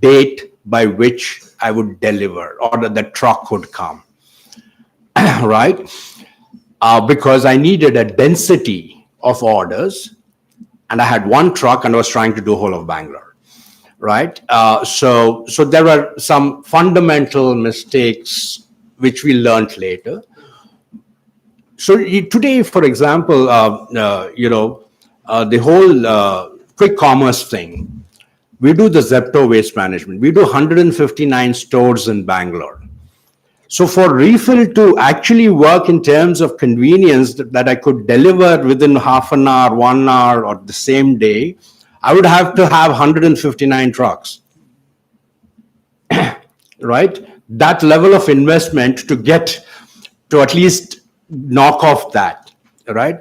date by which I would deliver or that the truck would come, right? Because I needed a density of orders, and I had one truck and I was trying to do whole of Bangalore, right? So there were some fundamental mistakes which we learned later. So today, for example, the whole quick commerce thing, we do the Zepto waste management. We do 159 stores in Bangalore. So for refill to actually work in terms of convenience that I could deliver within half an hour, 1 hour, or the same day, I would have to have 159 trucks, right? That level of investment to get to at least knock off that, right?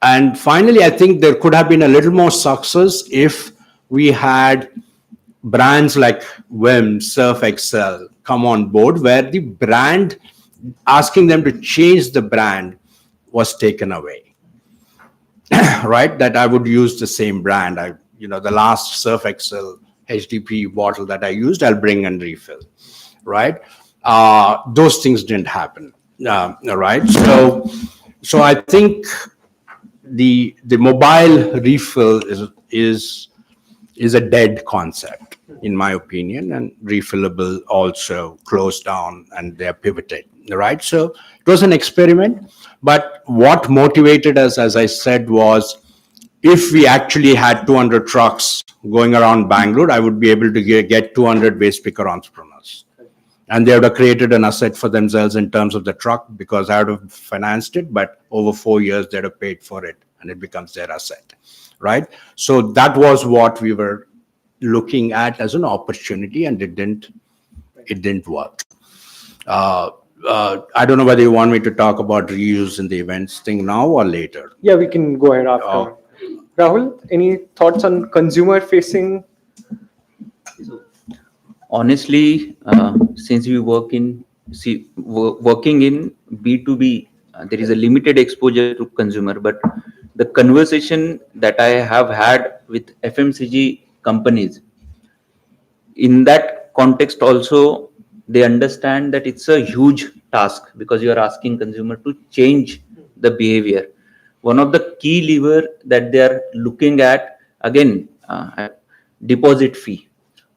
And finally, I think there could have been a little more success if we had brands like Vim, Surf Excel come on board, where the brand, asking them to change the brand, was taken away, right? That I would use the same brand. The last Surf Excel HDP bottle that I used, I'll bring and refill, right? Those things didn't happen, right? So I think the mobile refill is a dead concept, in my opinion, and refillable also closed down and they're pivoted, right? So it was an experiment, but what motivated us, as I said, was if we actually had 200 trucks going around Bangalore, I would be able to get 200 waste picker entrepreneurs. And they would have created an asset for themselves in terms of the truck, because I would have financed it, but over 4 years, they'd have paid for it and it becomes their asset, right? So that was what we were looking at as an opportunity, and it didn't work. I don't know whether you want me to talk about reuse in the events thing now or later. Yeah, we can go ahead after. Rahul, any thoughts on consumer facing? Honestly, since we working in B2B, there is a limited exposure to consumer, but the conversation that I have had with FMCG companies, in that context also, they understand that it's a huge task, because you are asking consumer to change the behavior. One of the key lever that they are looking at, again, deposit fee.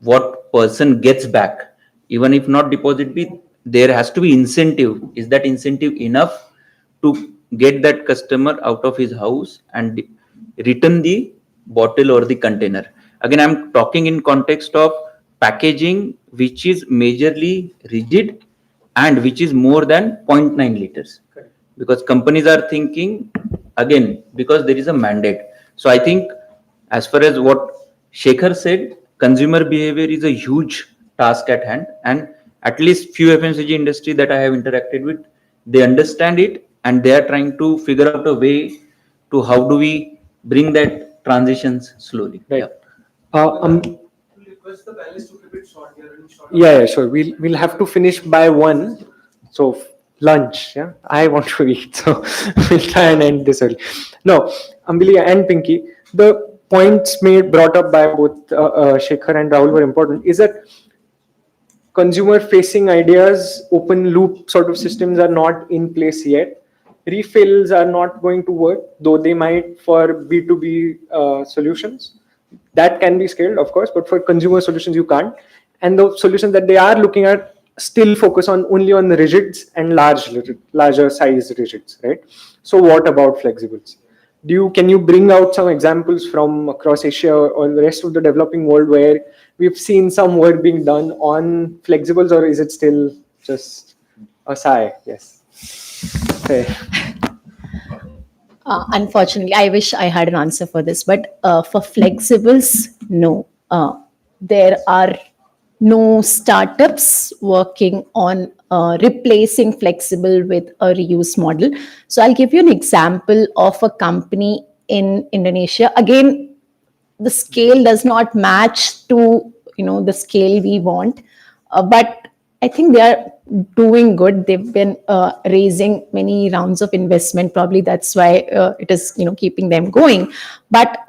What person gets back, even if not deposit fee, there has to be incentive. Is that incentive enough to get that customer out of his house and return the bottle or the container? Again, I'm talking in context of packaging, which is majorly rigid and which is more than 0.9 liters. because companies are thinking, again, because there is a mandate. So I think, as far as what Shekhar said, consumer behavior is a huge task at hand, and at least few FMCG industry that I have interacted with, they understand it, and they are trying to figure out a way to how do we bring that transitions slowly. Right. Yeah. Request the panelists to keep it short. We are running short. Yeah, sure. We'll have to finish by 1. So lunch. Yeah, I want to eat. So we'll try and end this early. No, Ambili and Pinky, the points brought up by both Shekhar and Rahul were important. Is that consumer facing ideas, open loop sort of systems are not in place yet. Refills are not going to work, though they might for B2B solutions. That can be scaled, of course, but for consumer solutions, you can't. And the solutions that they are looking at still focus on only on the rigids and larger size rigids, right? So what about flexibles? Can you bring out some examples from across Asia or the rest of the developing world where we've seen some work being done on flexibles, or is it still just a sigh? Yes. Okay. Unfortunately, I wish I had an answer for this, but for flexibles, no. There are no startups working on replacing flexible with a reuse model. So I'll give you an example of a company in Indonesia. Again, the scale does not match to the scale we want, but I think they are doing good. They've been raising many rounds of investment. Probably that's why it is keeping them going. But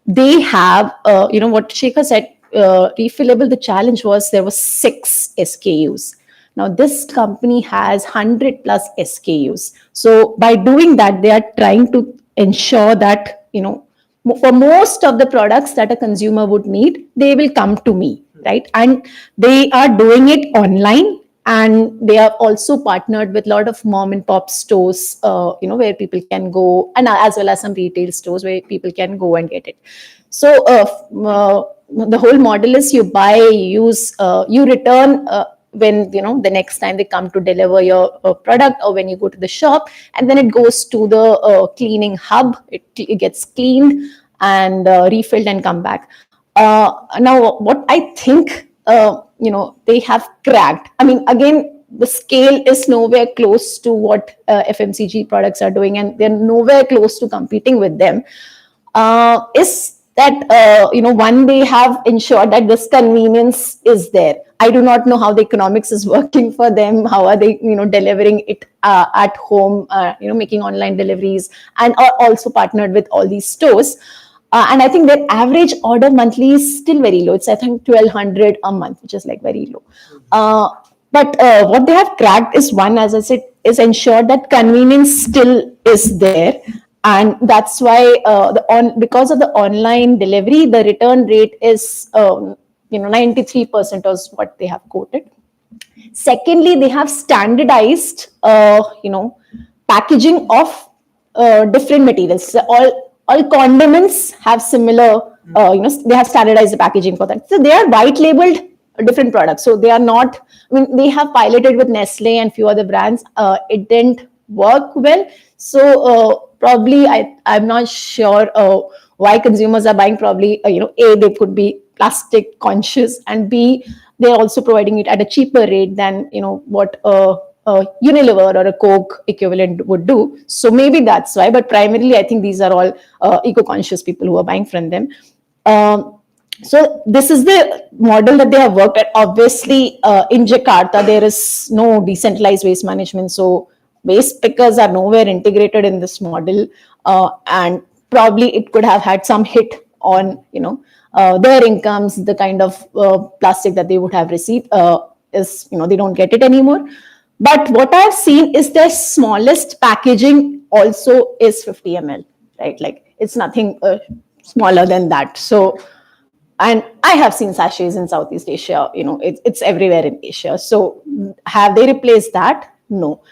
they have what Shekhar said, refillable. The challenge was there were 6 SKUs. Now this company has 100 plus SKUs. So by doing that, they are trying to ensure that for most of the products that a consumer would need, they will come to me, right? And they are doing it online, and they are also partnered with a lot of mom and pop stores, where people can go, and as well as some retail stores where people can go and get it. So the whole model is you buy, use, you return when the next time they come to deliver your product, or when you go to the shop, and then it goes to the cleaning hub. It gets cleaned and refilled and come back. Now what I think they have cracked, I mean, again, the scale is nowhere close to what FMCG products are doing, and they're nowhere close to competing with them, is that one, they have ensured that this convenience is there. I do not know how the economics is working for them. How are they delivering it at home, making online deliveries, and are also partnered with all these stores. And I think their average order monthly is still very low. It's, I think, 1,200 a month, which is like very low. But what they have cracked is, one, as I said, is ensure that convenience still is there. And that's why because of the online delivery, the return rate is 93% is what they have quoted. Secondly, they have standardized packaging of different materials. So all condiments have similar, they have standardized the packaging for that. So they are white labeled different products. So they are not, I mean, they have piloted with Nestle and few other brands. It didn't work well. So probably I'm not sure why consumers are buying. Probably, A, they could be plastic conscious, and B, they're also providing it at a cheaper rate than what a Unilever or a Coke equivalent would do. So maybe that's why. But primarily, I think these are all eco-conscious people who are buying from them. So this is the model that they have worked at. Obviously, in Jakarta, there is no decentralized waste management. So waste pickers are nowhere integrated in this model. And probably it could have had some hit on, their incomes. The kind of plastic that they would have received is, they don't get it anymore. But what I've seen is their smallest packaging also is 50 ml, right? Like it's nothing smaller than that. So, and I have seen sachets in Southeast Asia, it's everywhere in Asia. So have they replaced that? No.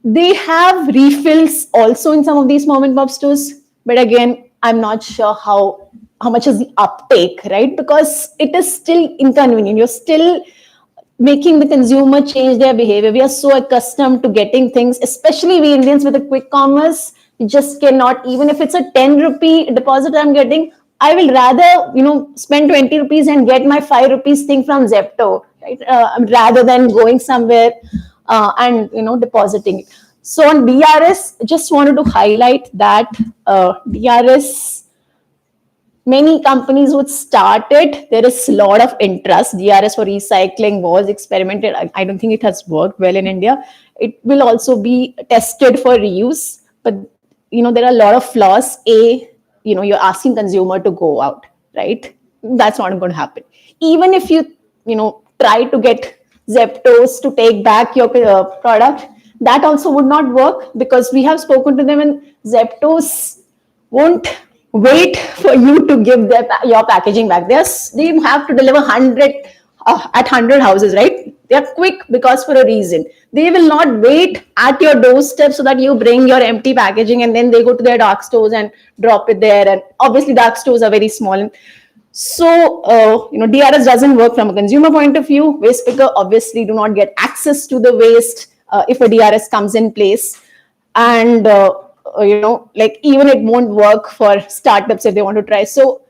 They have refills also in some of these mom and pop stores. But again, I'm not sure how much is the uptake, right? Because it is still inconvenient. You're still making the consumer change their behavior. We are so accustomed to getting things, especially we Indians with a quick commerce. We just cannot, even if it's a 10 rupee deposit I'm getting, I will rather, spend 20 rupees and get my 5 rupees thing from Zepto, right? Rather than going somewhere and, depositing it. So on DRS, just wanted to highlight that DRS, many companies would start it. There is a lot of interest. DRS for recycling was experimented. I don't think it has worked well in India. It will also be tested for reuse, but there are a lot of flaws. You're asking consumer to go out, right? That's not going to happen. Even if try to get Zeptos to take back your product, that also would not work, because we have spoken to them, and Zeptos won't wait for you to give your packaging back. They have to deliver 100 at 100 houses, right? They are quick because for a reason. They will not wait at your doorstep so that you bring your empty packaging and then they go to their dark stores and drop it there. And obviously, dark stores are very small. So, DRS doesn't work from a consumer point of view. Waste picker obviously do not get access to the waste if a DRS comes in place. And, like even it won't work for startups if they want to try. So,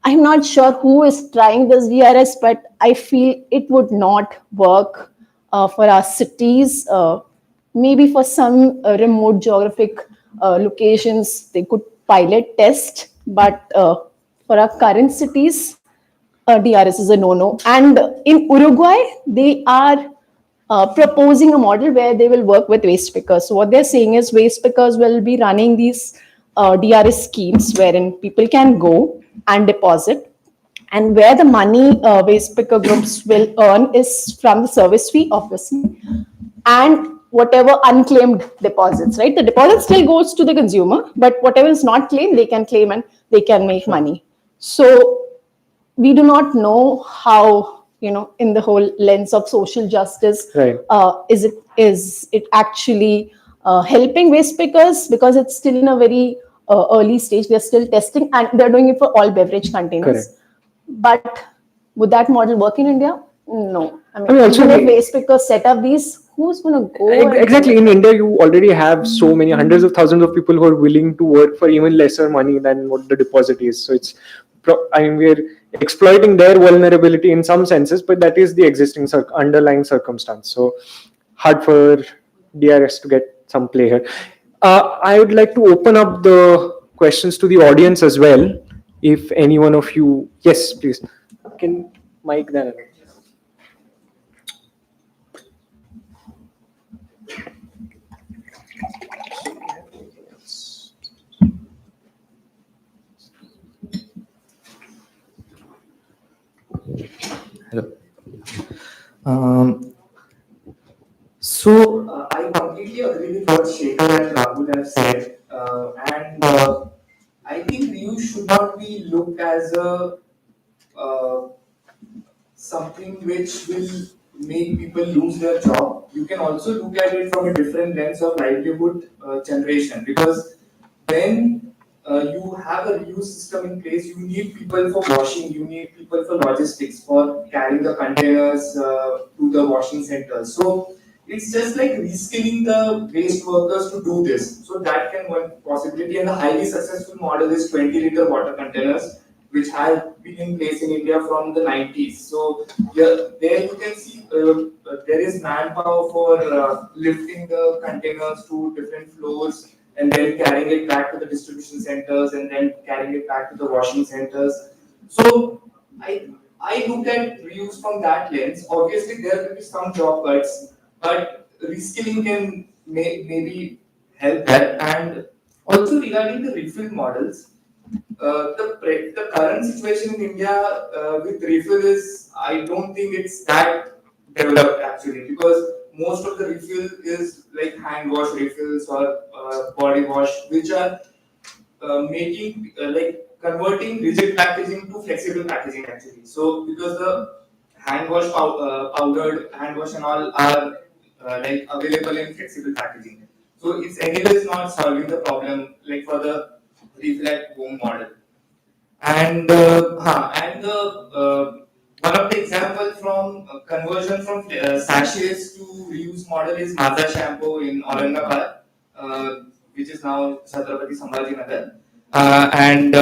I'm not sure who is trying this DRS, but I feel it would not work for our cities. Maybe for some remote geographic locations, they could pilot test, but for our current cities, DRS is a no-no. And in Uruguay, they are proposing a model where they will work with waste pickers. So what they're saying is waste pickers will be running these DRS schemes wherein people can go and deposit, and where the money waste picker groups will earn is from the service fee, obviously, and whatever unclaimed deposits, right? The deposit still goes to the consumer, but whatever is not claimed, they can claim and they can make money. So we do not know how, in the whole lens of social justice, Right. Is it actually helping waste pickers, because it's still in a very early stage. They're still testing and they're doing it for all beverage containers. Correct. But would that model work in India? No. I mean, also even if we- waste pickers set up these, who's going to go? Exactly. In India, you already have so many hundreds of thousands of people who are willing to work for even lesser money than what the deposit is. So it's, we're exploiting their vulnerability in some senses, but that is the existing underlying circumstance. So hard for DRS to get some play here. I would like to open up the questions to the audience as well. If any one of you, yes, please, can mic then. Hello. I completely agree with what Shekhar and Rahul have said, and I think reuse should not be looked as a something which will make people lose their job. You can also look at it from a different lens of livelihood generation, because when you have a reuse system in place, you need people for washing, you need people for logistics, for carrying the containers to the washing centers. So it's just like reskilling the waste workers to do this. So that can one possibility, and the highly successful model is 20-liter water containers, which have been in place in India from the 90s. So there you can see there is manpower for lifting the containers to different floors and then carrying it back to the distribution centers and then carrying it back to the washing centers. So I look at reuse from that lens. Obviously, there will be some job cuts, but reskilling can maybe help that. And also regarding the refill models, the current situation in India with refill is, I don't think it's that developed actually, because most of the refill is like hand wash refills or body wash, which are making like converting rigid packaging to flexible packaging actually. So because the hand wash powdered hand wash and all are like available in flexible packaging, so it's anyways not solving the problem like for the refill at home model. And the One of the examples from conversion from sachets to reuse model is Maza shampoo in Aurangabad, which is now Chhatrapati Sambhaji Nagar, and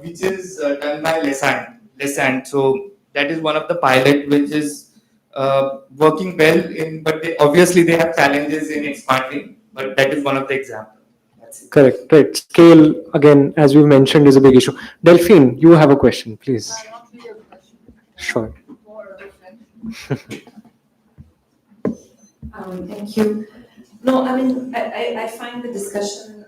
which is done by Lesant. So that is one of the pilot which is working well in, but obviously they have challenges in expanding. But that is one of the examples. That's it. Correct. Right. Scale, again, as we mentioned, is a big issue. Delphine, you have a question, please. Sure. Thank you. No, I mean, I find the discussion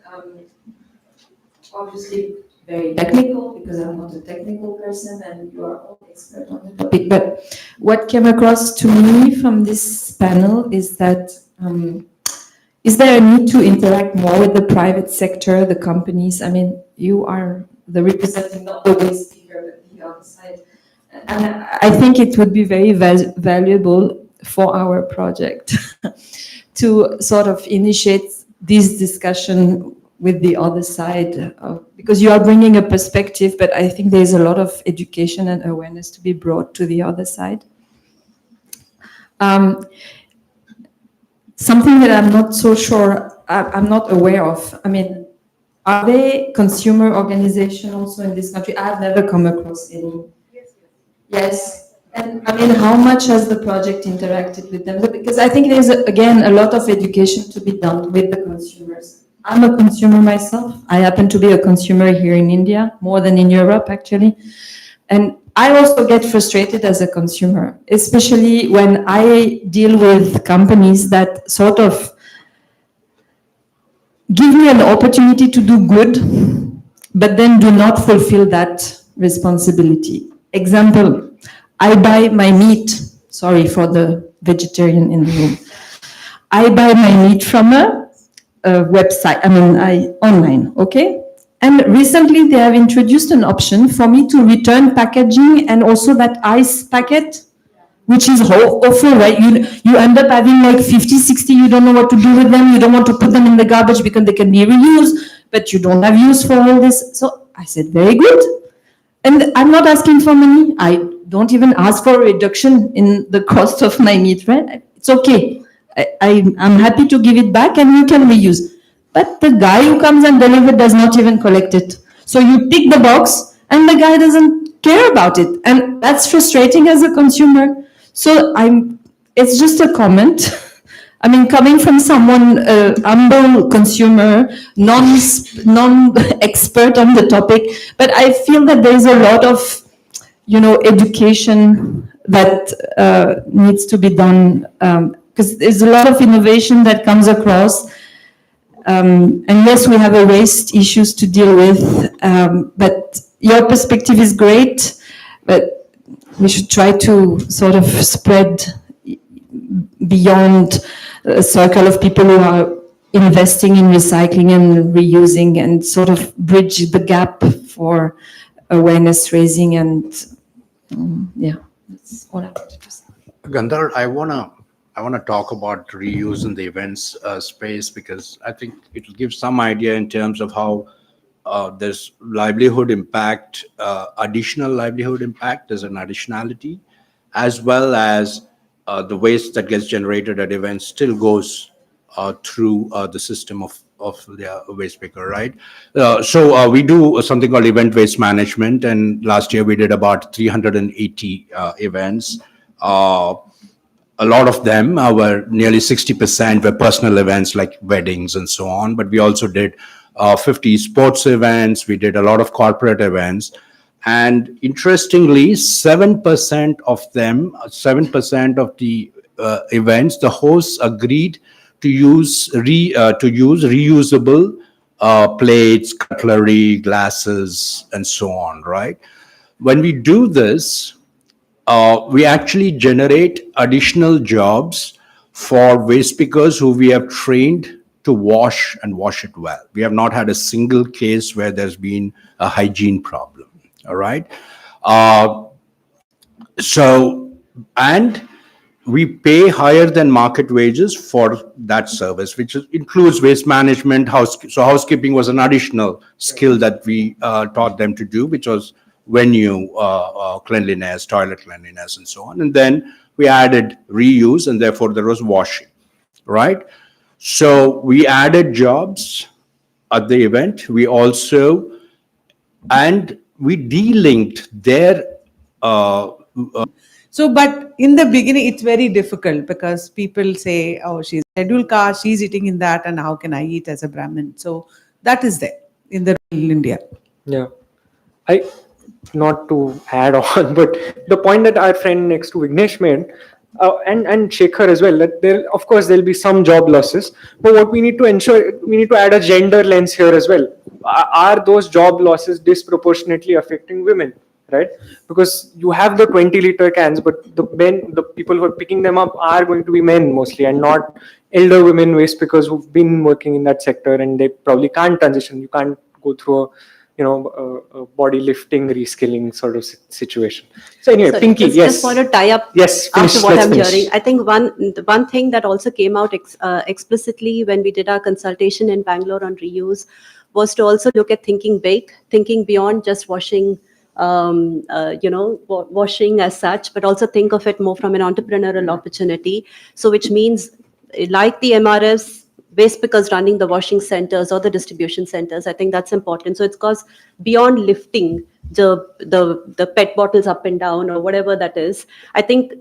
obviously very technical because I'm not a technical person and you are all expert on the topic. But what came across to me from this panel is that is there a need to interact more with the private sector, the companies? I mean, you are the representative, not the waste speaker, but the other side. And I think it would be very valuable for our project to sort of initiate this discussion with the other side, because you are bringing a perspective, but I think there's a lot of education and awareness to be brought to the other side. Something that I'm not so sure, I'm not aware of. I mean, are there consumer organizations also in this country? I've never come across any. Yes. And I mean, how much has the project interacted with them? Because I think there's, again, a lot of education to be done with the consumers. I'm a consumer myself. I happen to be a consumer here in India, more than in Europe, actually. And I also get frustrated as a consumer, especially when I deal with companies that sort of give me an opportunity to do good, but then do not fulfill that responsibility. Example, I buy my meat, sorry for the vegetarian in the room. I buy my meat from a website, online, okay? And recently they have introduced an option for me to return packaging and also that ice packet, which is awful, right? You end up having like 50, 60, you don't know what to do with them. You don't want to put them in the garbage because they can be reused, but you don't have use for all this. So I said, very good. And I'm not asking for money. I don't even ask for a reduction in the cost of my meat, right? It's okay. I'm happy to give it back and you can reuse. But the guy who comes and delivers does not even collect it. So you tick the box and the guy doesn't care about it. And that's frustrating as a consumer. So it's just a comment. I mean, coming from someone, humble consumer, non-expert on the topic, but I feel that there's a lot of, education that needs to be done, because there's a lot of innovation that comes across. And yes, we have a waste issues to deal with, but your perspective is great, but we should try to sort of spread beyond a circle of people who are investing in recycling and reusing and sort of bridge the gap for awareness raising and yeah, that's all I wanted to say. Gandhar, I wanna talk about reuse in the events space because I think it will give some idea in terms of how there's livelihood impact, additional livelihood impact. There's an additionality, as well as the waste that gets generated at events still goes through the system of the waste picker, right? So we do something called event waste management, and last year we did about 380 events. A lot of them were nearly 60% were personal events like weddings and so on, but we also did 50 sports events. We did a lot of corporate events. And interestingly, 7% of them, 7% of the events, the hosts agreed to use reusable plates, cutlery, glasses, and so on, right? When we do this, we actually generate additional jobs for waste pickers who we have trained to wash and wash it well. We have not had a single case where there's been a hygiene problem. All right. And we pay higher than market wages for that service, which includes waste management. So housekeeping was an additional skill that we taught them to do, which was venue cleanliness, toilet cleanliness, and so on. And then we added reuse, and therefore there was washing, right? So we added jobs at the event. We also, and we delinked their So, but in the beginning, it's very difficult because people say, oh, she's scheduled caste, she's eating in that, and how can I eat as a Brahmin? So, that is there in the rural India. Yeah. I not to add on, but the point that our friend next to Vignesh made, and Shekhar as well, that there of course there'll be some job losses, but what we need to ensure, we need to add a gender lens here as well. Are those job losses disproportionately affecting women, right? Because you have the 20-liter cans, but the people who are picking them up are going to be men mostly, and not elder women waste pickers who've been working in that sector and they probably can't transition. You can't go through a a body lifting reskilling sort of situation. So anyway, Sorry, Pinky, yes, just want to tie up yes, finish, after what let's I'm finish. hearing. I think the one thing that also came out explicitly when we did our consultation in Bangalore on reuse was to also look at thinking big, thinking beyond just washing, washing as such, but also think of it more from an entrepreneurial opportunity. So which means like the MRFs, waste pickers running the washing centers or the distribution centers. I think that's important. So it's because beyond lifting the PET bottles up and down or whatever that is, I think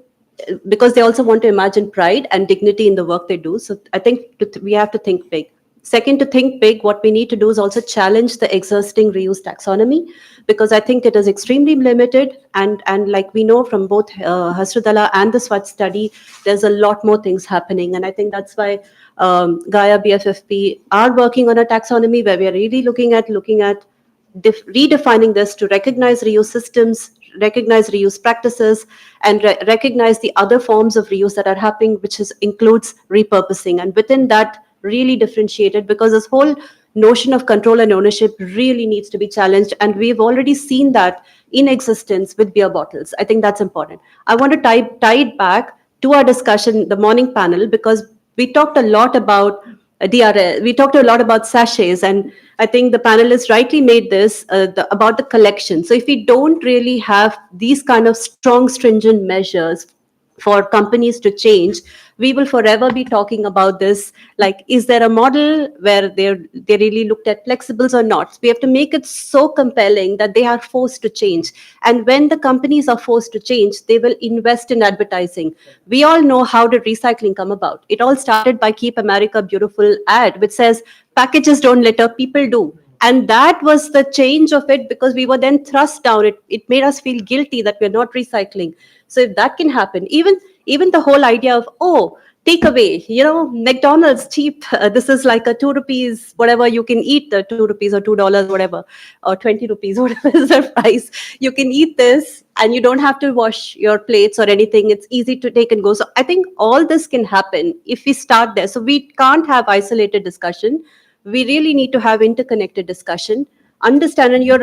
because they also want to imagine pride and dignity in the work they do. So I think we have to think big. Second, to think big, what we need to do is also challenge the existing reuse taxonomy, because I think it is extremely limited. And like we know from both Hasrudala and the Swatch study, there's a lot more things happening. And I think that's why Gaia BFFP are working on a taxonomy where we are really looking at redefining this to recognize reuse systems, recognize reuse practices, and recognize the other forms of reuse that are happening, which includes repurposing. And within that, really differentiated, because this whole notion of control and ownership really needs to be challenged. And we've already seen that in existence with beer bottles. I think that's important. I want to tie it back to our discussion, the morning panel, because we talked a lot about DRL. We talked a lot about sachets, and I think the panelists rightly made this about the collection. So if we don't really have these kind of strong, stringent measures for companies to change, we will forever be talking about this. Like, is there a model where they really looked at flexibles or not? We have to make it so compelling that they are forced to change. And when the companies are forced to change, they will invest in advertising. We all know how did recycling come about. It all started by Keep America Beautiful ad, which says packages don't litter, people do. And that was the change of it, because we were then thrust down. It made us feel guilty that we're not recycling. So if that can happen, even the whole idea of, oh, take away, McDonald's cheap, this is like a 2 rupees, whatever you can eat, the 2 rupees or $2, whatever, or 20 rupees, whatever is the price. You can eat this and you don't have to wash your plates or anything. It's easy to take and go. So I think all this can happen if we start there. So we can't have isolated discussion. We really need to have interconnected discussion. Understand, and your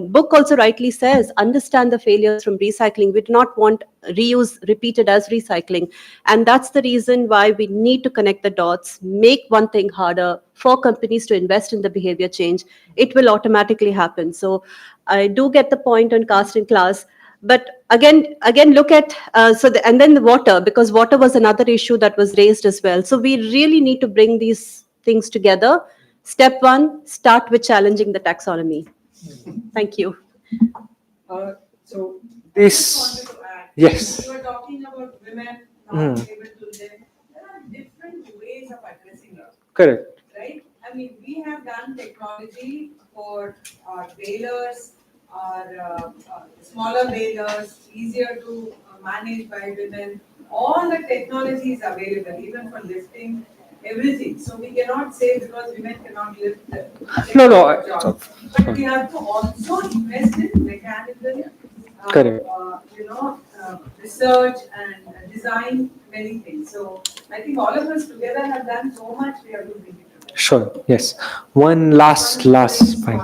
book also rightly says, understand the failures from recycling. We do not want reuse repeated as recycling, and that's the reason why we need to connect the dots, make one thing harder for companies to invest in the behavior change. It will automatically happen. So I do get the point on caste and class, but again look at and then the water, because water was another issue that was raised as well. So we really need to bring these things together. Step one, start with challenging the taxonomy. Thank you. So this, yes. You were talking about women Hmm. not able to live. There are different ways of addressing it, Correct. right? I mean, we have done technology for our balers, our smaller balers, easier to manage by women. All the technology is available, even for lifting, everything. So we cannot say because women cannot lift the No, job. But we have to also invest in mechanical, Correct. research and design many things. So I think all of us together have done so much. We have to bring it together. Sure. Yes. One last point.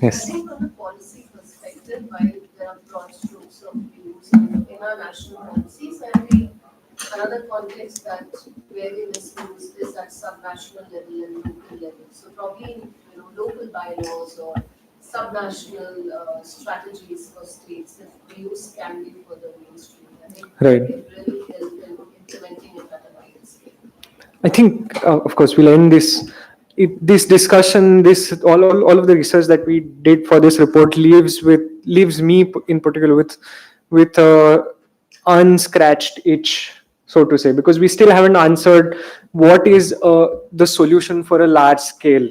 Yes. I think from a policy perspective, while there are broad strokes of views in our national policies, and another context that where we misuse is at subnational level and local level. So probably in local bylaws or subnational strategies for states if reuse can be further mainstream. I think Right. it really help in implementing it at a wider scale. I think, of course, we'll end this discussion. This all of the research that we did for this report leaves me in particular with a unscratched itch, so to say, because we still haven't answered what is the solution for a large scale,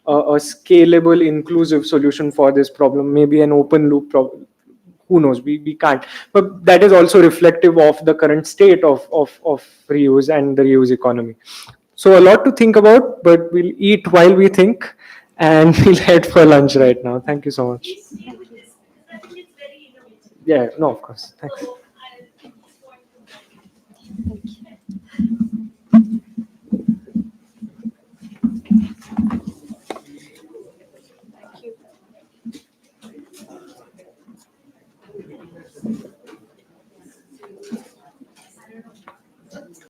a scalable, inclusive solution for this problem. Maybe an open loop problem. Who knows? We can't. But that is also reflective of the current state of reuse and the reuse economy. So a lot to think about, but we'll eat while we think, and we'll head for lunch right now. Thank you so much. Yeah, no, of course. Thanks.